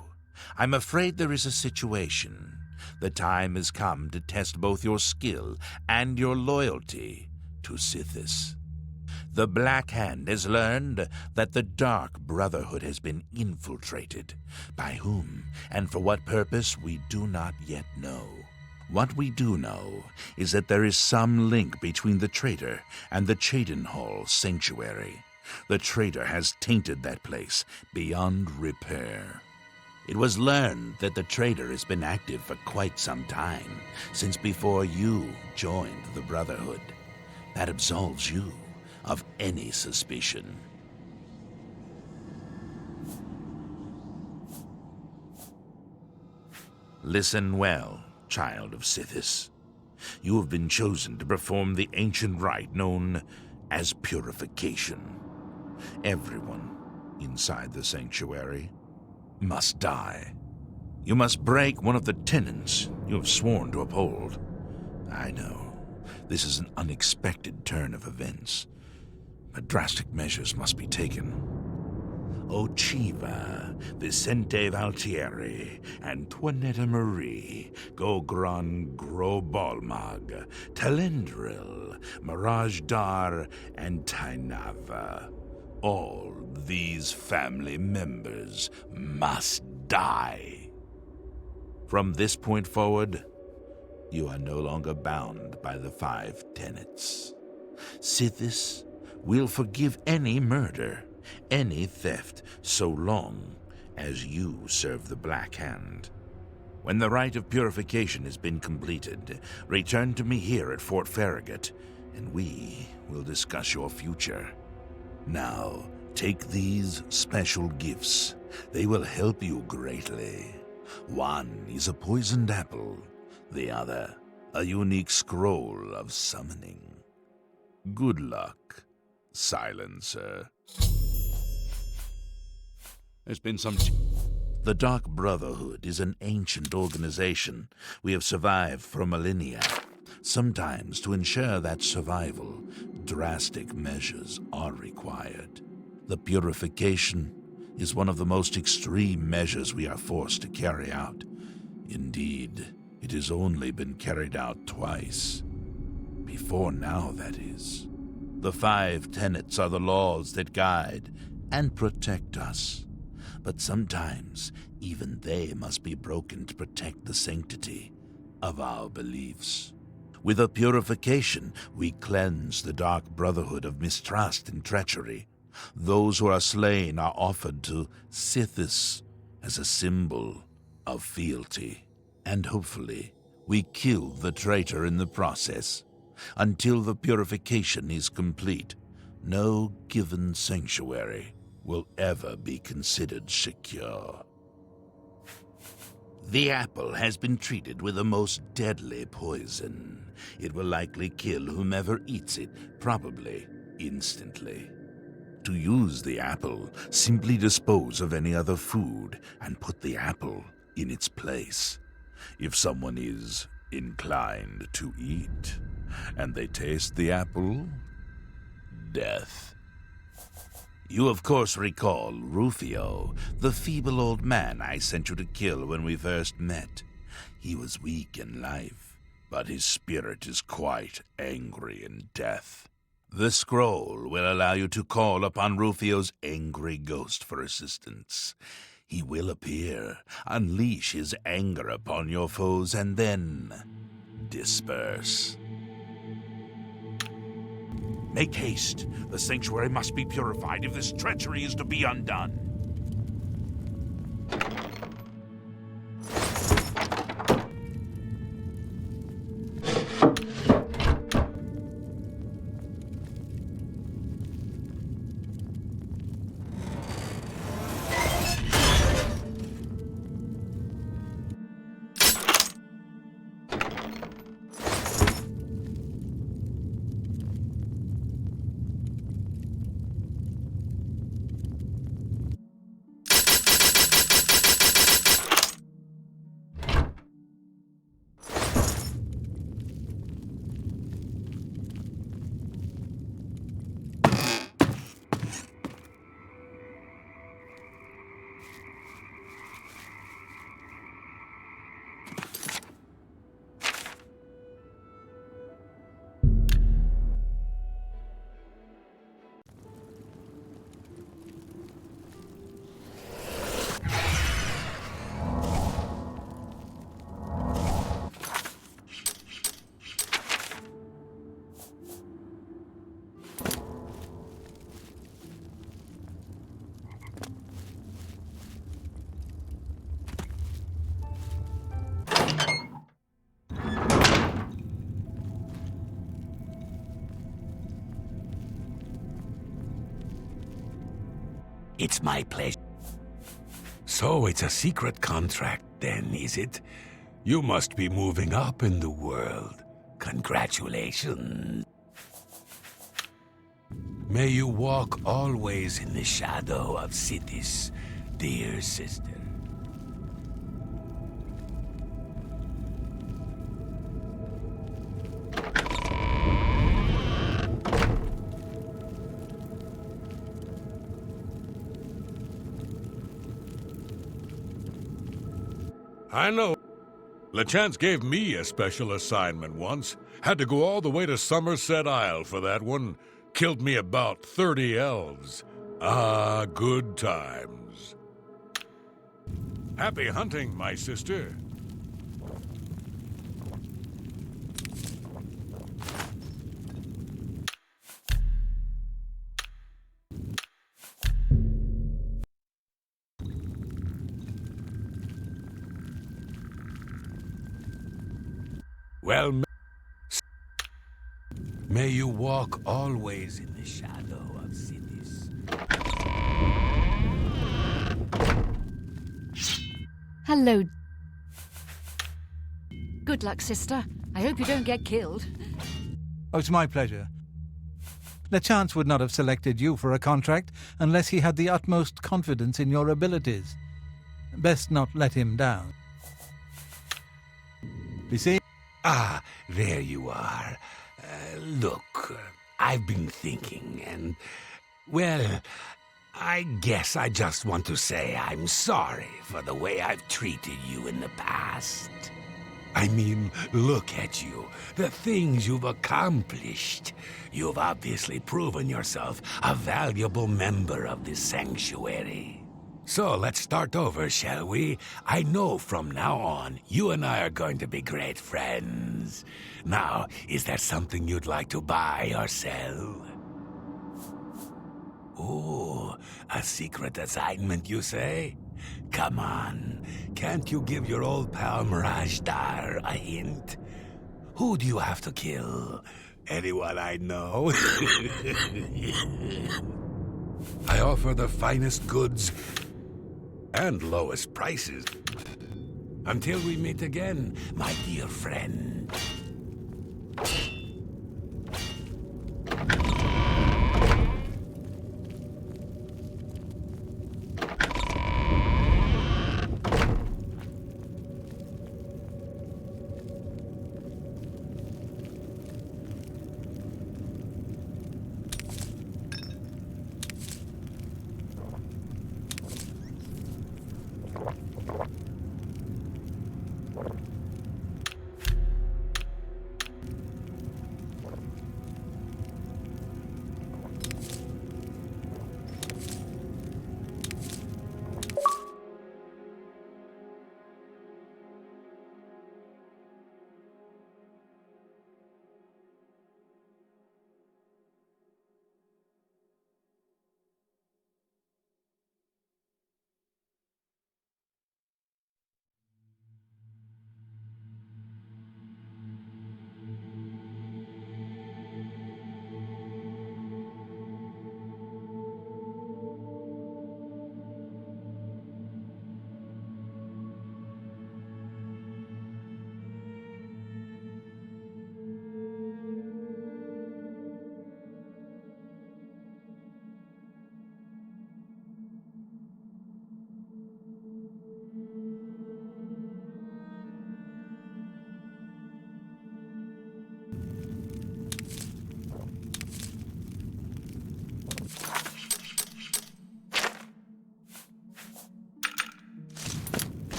S7: I'm afraid there is a situation. The time has come to test both your skill and your loyalty to Sithis. The Black Hand has learned that the Dark Brotherhood has been infiltrated. By whom and for what purpose, we do not yet know. What we do know is that there is some link between the traitor and the Cheydinhal Sanctuary. The traitor has tainted that place beyond repair. It was learned that the traitor has been active for quite some time, since before you joined the Brotherhood. That absolves you of any suspicion. Listen well, child of Sithis. You have been chosen to perform the ancient rite known as purification. Everyone inside the sanctuary must die. You must break one of the tenets you have sworn to uphold. I know, this is an unexpected turn of events, but drastic measures must be taken. Ochiva, Vicente Valtieri, Antoinetta Marie, Gogran Grobalmag, Talendril, Mirage Dar, and Tainava. All these family members must die. From this point forward, you are no longer bound by the 5 tenets. Sithis will forgive any murder, any theft, so long as you serve the Black Hand. When the rite of purification has been completed, return to me here at Fort Farragut, and we will discuss your future. Now, take these special gifts. They will help you greatly. One is a poisoned apple, the other, a unique scroll of summoning. Good luck, Silencer. There's been some... The Dark Brotherhood is an ancient organization. We have survived for millennia. Sometimes, to ensure that survival, drastic measures are required. The purification is one of the most extreme measures we are forced to carry out. Indeed, it has only been carried out twice. Before now, that is. The 5 tenets are the laws that guide and protect us. But sometimes, even they must be broken to protect the sanctity of our beliefs. With a purification, we cleanse the Dark Brotherhood of mistrust and treachery. Those who are slain are offered to Sithis as a symbol of fealty. And hopefully, we kill the traitor in the process. Until the purification is complete, no given sanctuary will ever be considered secure. The apple has been treated with the most deadly poison. It will likely kill whomever eats it, probably instantly. To use the apple, simply dispose of any other food and put the apple in its place. If someone is inclined to eat, and they taste the apple, death. You of course recall Rufio, the feeble old man I sent you to kill when we first met. He was weak in life, but his spirit is quite angry in death. The scroll will allow you to call upon Rufio's angry ghost for assistance. He will appear, unleash his anger upon your foes, and then disperse. Make haste. The sanctuary must be purified if this treachery is to be undone.
S10: It's my pleasure. So it's a secret contract then, is it? You must be moving up in the world. Congratulations. May you walk always in the shadow of cities, dear sister.
S2: I know. LeChance gave me a special assignment once. Had to go all the way to Somerset Isle for that one. Killed me about 30 elves. Ah, good times. Happy hunting, my sister.
S10: Well, may you walk always in the shadow of cities.
S9: Hello. Good luck, sister. I hope you don't get killed.
S6: Oh, it's my pleasure. LeChance would not have selected you for a contract unless he had the utmost confidence in your abilities. Best not let him down. You see?
S10: Ah, there you are. Look, I've been thinking, and, well, I guess I just want to say I'm sorry for the way I've treated you in the past. I mean, look at you, the things you've accomplished. You've obviously proven yourself a valuable member of this sanctuary. So let's start over, shall we? I know from now on, you and I are going to be great friends. Now, is there something you'd like to buy or sell? Oh, a secret assignment, you say? Come on, can't you give your old pal Mirajdar a hint? Who do you have to kill? Anyone I know? I offer the finest goods and lowest prices. Until we meet again, my dear friend.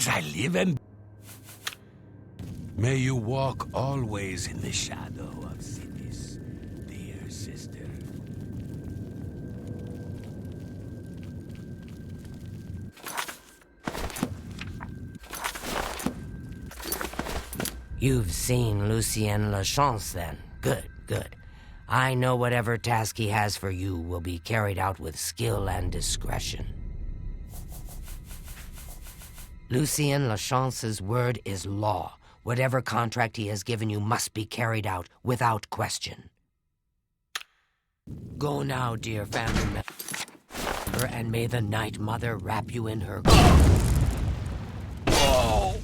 S10: as I live and... May you walk always in the shadow of cities, dear sister.
S8: You've seen Lucien Lachance, then. Good, good. I know whatever task he has for you will be carried out with skill and discretion. Lucien Lachance's word is law. Whatever contract he has given you must be carried out without question. Go now, dear family member, and may the Night Mother wrap you in her cloak.
S10: Oh!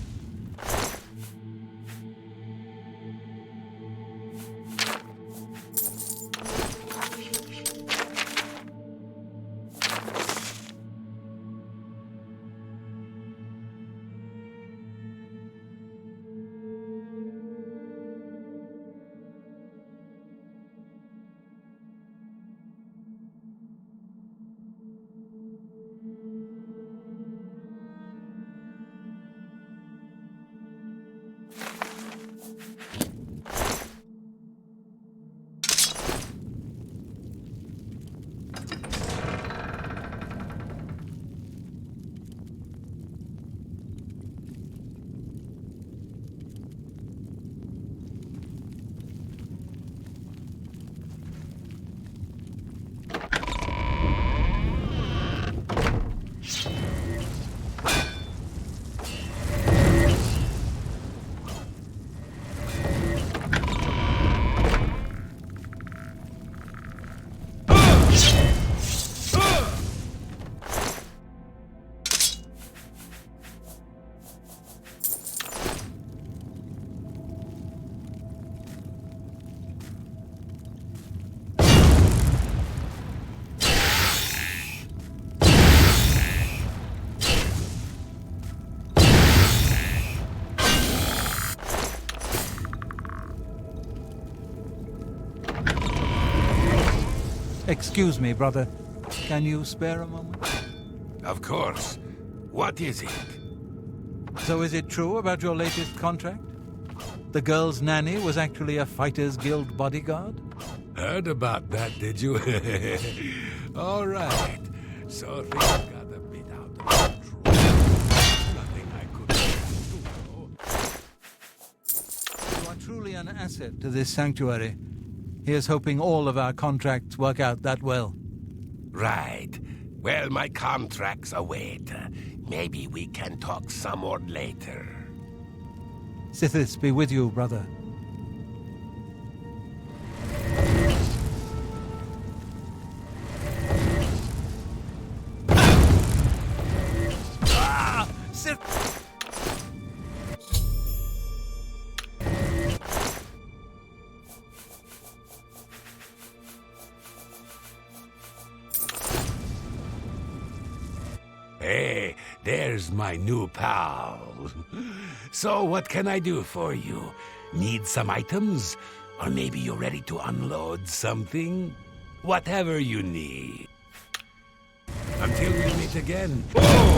S6: Excuse me, brother. Can you spare a moment?
S10: Of course. What is it?
S6: So is it true about your latest contract? The girl's nanny was actually a Fighters Guild bodyguard?
S10: Heard about that, did you? All right. So things got a bit out of control. Nothing I could do.
S6: You are truly an asset to this sanctuary. Here's hoping all of our contracts work out that well.
S10: Right. Well, my contracts await. Maybe we can talk some more later.
S6: Sithis be with you, brother.
S10: Ah! Hey, there's my new pal. So what can I do for you? Need some items? Or maybe you're ready to unload something? Whatever you need. Until we meet again. Oh!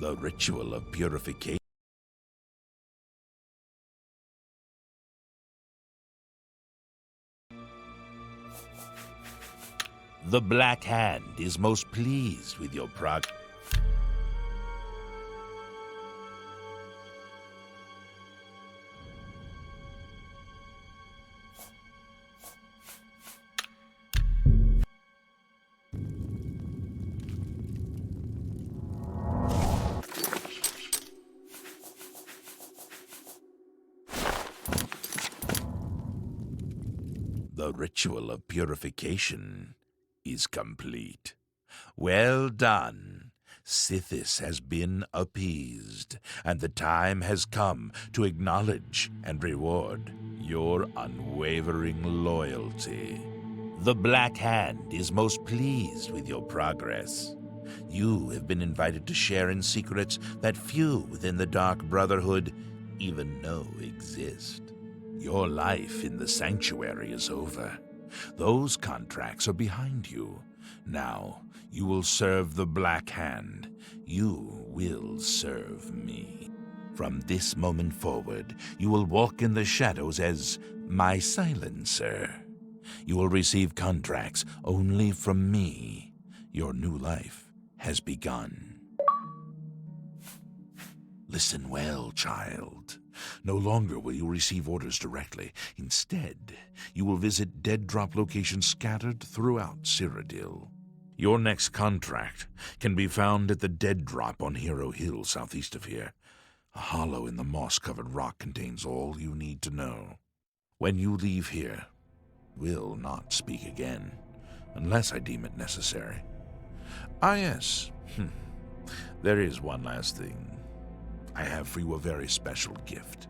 S7: The ritual of purification. The Black Hand is most pleased with your progress. ritual of purification is complete. Well done. Sithis has been appeased, and the time has come to acknowledge and reward your unwavering loyalty. The Black Hand is most pleased with your progress. You have been invited to share in secrets that few within the Dark Brotherhood even know exist. Your life in the Sanctuary is over. Those contracts are behind you. Now, you will serve the Black Hand. You will serve me. From this moment forward, you will walk in the shadows as my silencer. You will receive contracts only from me. Your new life has begun. Listen well, child. No longer will you receive orders directly. Instead, you will visit dead drop locations scattered throughout Cyrodiil. Your next contract can be found at the Dead Drop on Hero Hill, southeast of here. A hollow in the moss-covered rock contains all you need to know. When you leave here, we'll not speak again, unless I deem it necessary. Ah, yes. There is one last thing. I have for you a very special gift.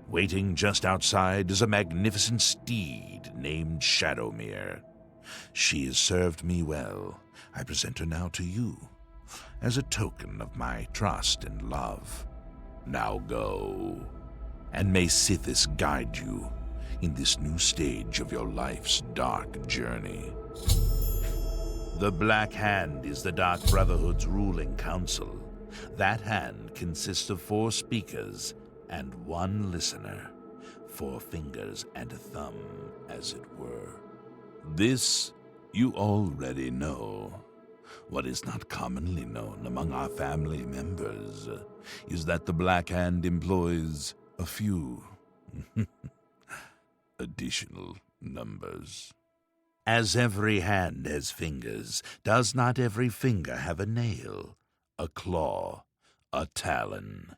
S7: Waiting just outside is a magnificent steed named Shadowmere. She has served me well. I present her now to you, as a token of my trust and love. Now go, and may Sithis guide you in this new stage of your life's dark journey. The Black Hand is the Dark Brotherhood's ruling council. That hand consists of 4 speakers and 1 listener, 4 fingers and a thumb, as it were. This you already know. What is not commonly known among our family members is that the Black Hand employs a few additional numbers. As every hand has fingers, does not every finger have a nail, a claw, a talon?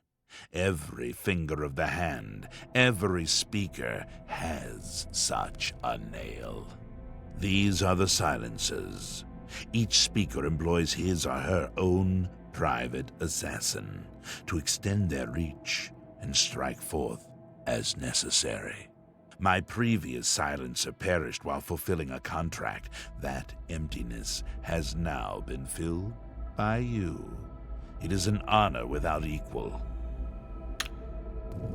S7: Every finger of the hand, every speaker has such a nail. These are the silencers. Each speaker employs his or her own private assassin to extend their reach and strike forth as necessary. My previous silencer perished while fulfilling a contract. That emptiness has now been filled by you. It is an honor without equal.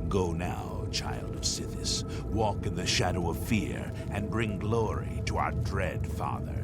S7: Go now, child of Sithis. Walk in the shadow of fear and bring glory to our dread father.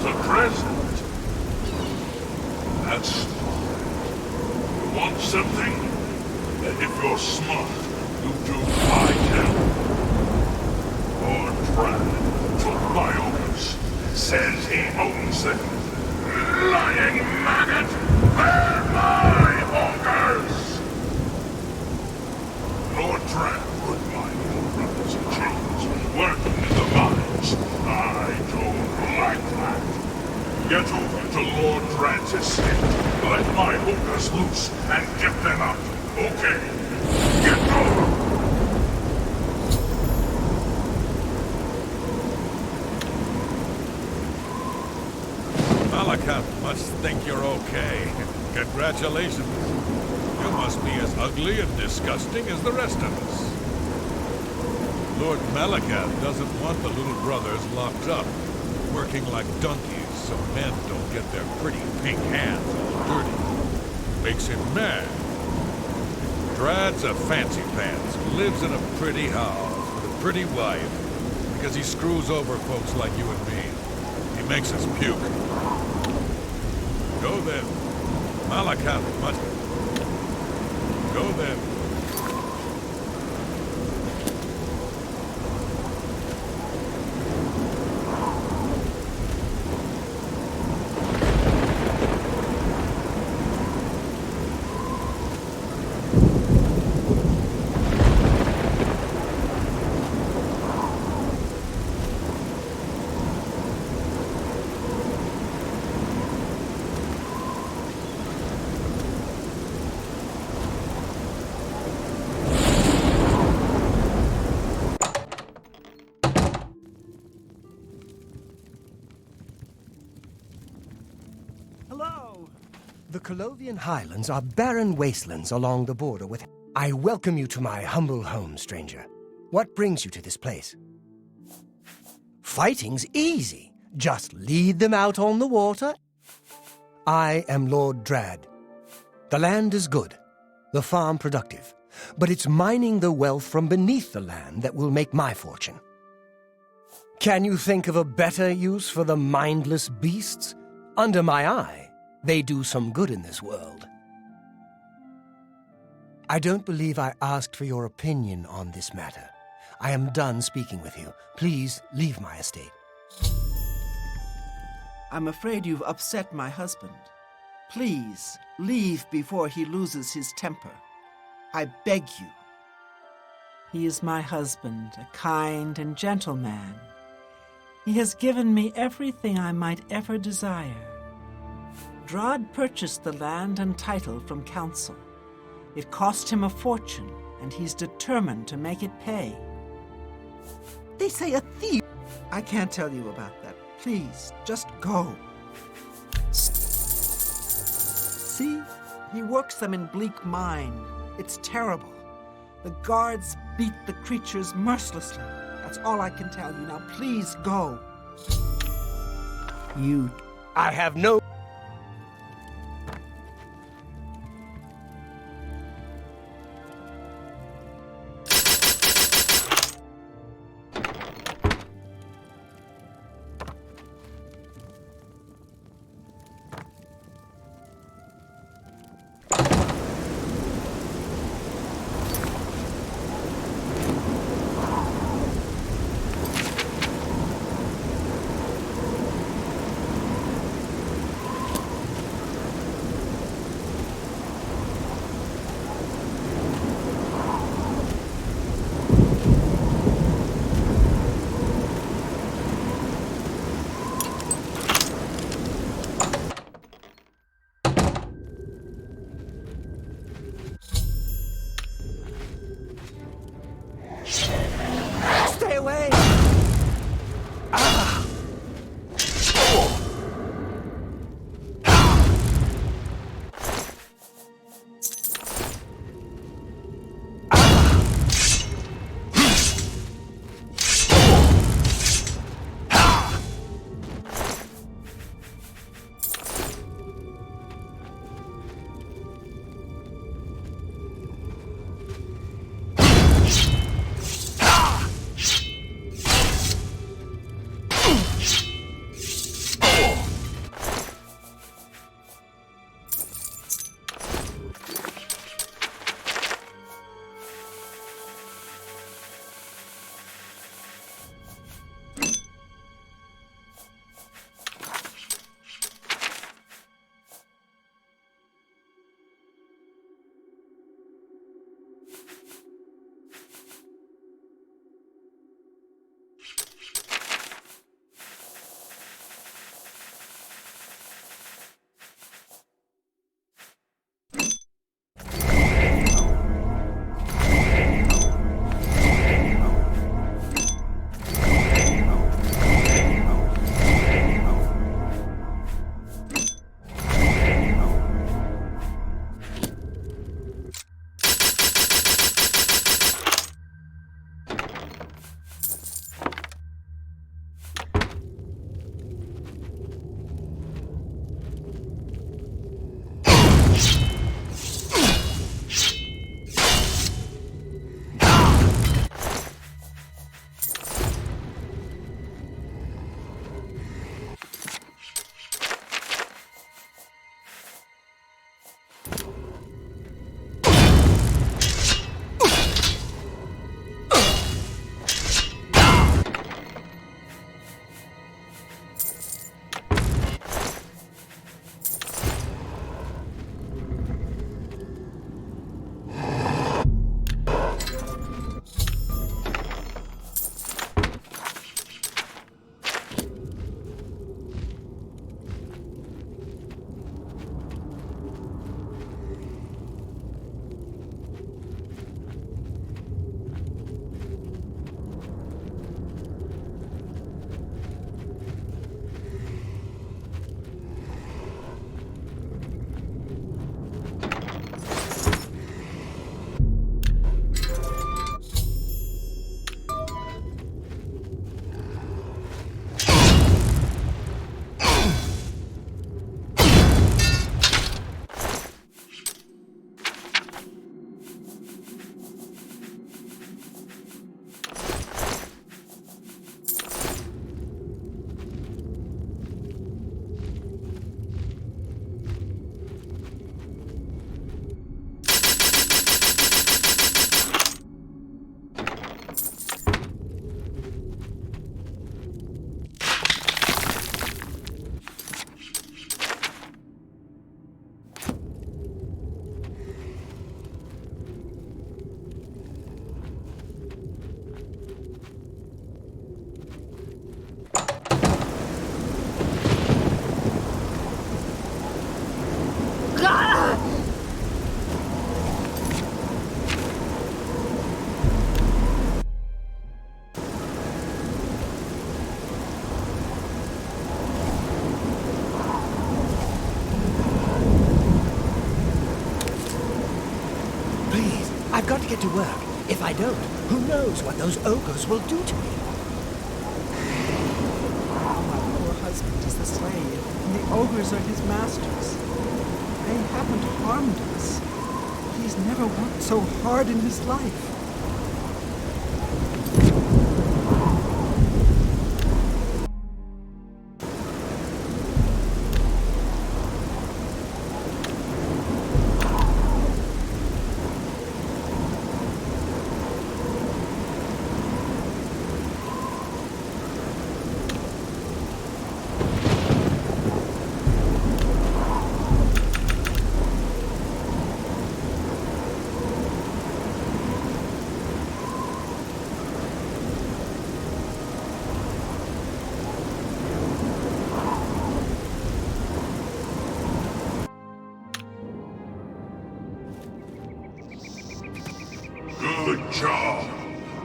S12: want a present? That's smart. You want something? And if you're smart, you do what I tell you. Lord Brad took my orders. Says he owns them. Lying maggot! They're my orders! Lord Brad put my little brothers in chains, working in the mines. I don't like that. Get over to Lord Drad's estate. Let my hookers loose and get them out. Okay. Get over!
S2: Malakat must think you're okay. Congratulations. You must be as ugly and disgusting as the rest of us. Lord Malakat doesn't want the little brothers locked up, working like donkeys so men don't get their pretty pink hands all dirty. Makes him mad. Drad's a fancy pants, lives in a pretty house with a pretty wife, because he screws over folks like you and me. He makes us puke. Go then. Malakat must... Go then.
S1: The Colovian Highlands are barren wastelands along the border with... I welcome you to my humble home, stranger. What brings you to this place? Fighting's easy. Just lead them out on the water. I am Lord Drad. The land is good, the farm productive, but it's mining the wealth from beneath the land that will make my fortune. Can you think of a better use for the mindless beasts? Under my eye, they do some good in this world. I don't believe I asked for your opinion on this matter. I am done speaking with you. Please leave my estate.
S4: I'm afraid you've upset my husband. Please, leave before he loses his temper. I beg you. He is my husband, a kind and gentle man. He has given me everything I might ever desire. Drad purchased the land and title from council. It cost him a fortune, and he's determined to make it pay. They say a thief... I can't tell you about that. Please, just go. See? He works them in bleak mine. It's terrible. The guards beat the creatures mercilessly. That's all I can tell you. Now, please go. You...
S1: I have no... get to work. If I don't, who knows what those ogres will do to me?
S4: My poor husband is the slave, and the ogres are his masters. They haven't harmed us. He's never worked so hard in his life.
S12: Good job.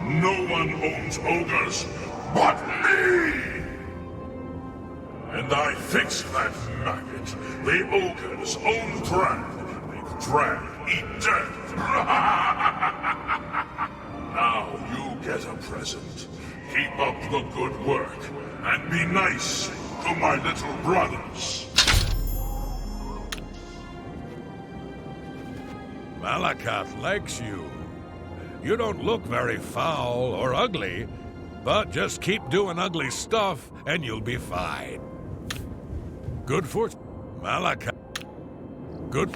S12: No one owns ogres but me! And I fixed that maggot. The ogre's own brand. Make drag, eat death. Now you get a present. Keep up the good work, and be nice to my little brothers.
S2: Malacath likes you. You don't look very foul or ugly, but just keep doing ugly stuff and you'll be fine. Good fortune, Malacath. Good.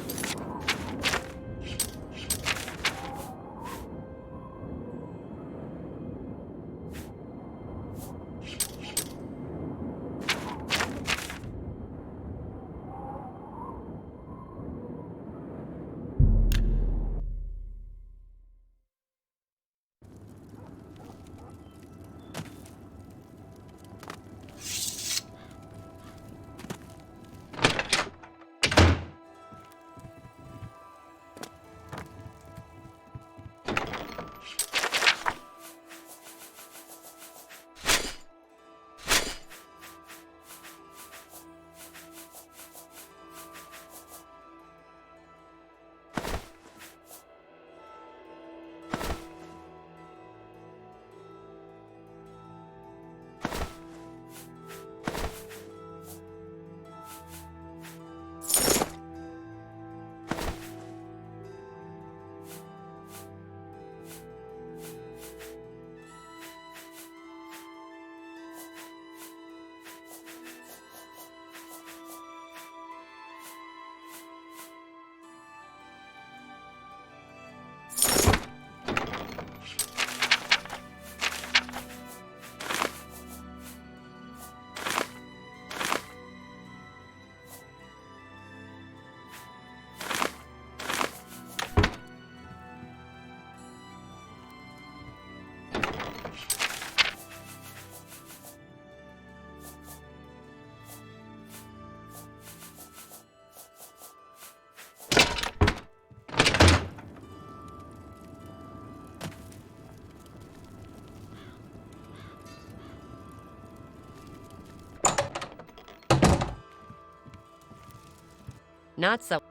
S3: Not so.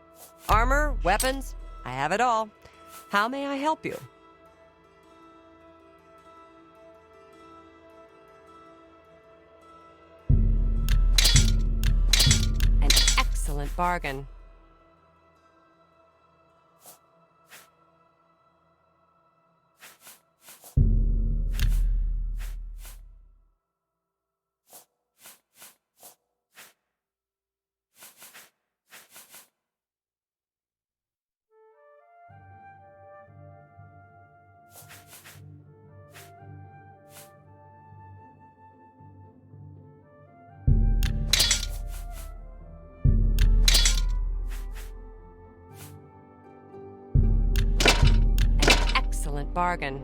S3: Armor, weapons, I have it all. How may I help you? An excellent bargain. Excellent bargain.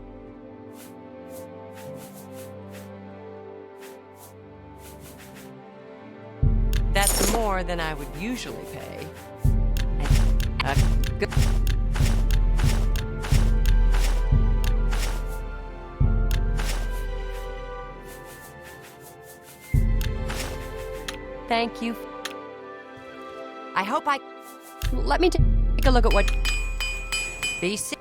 S3: That's more than I would usually pay. Good. Thank you. I hope I... Let me take a look at what... BC...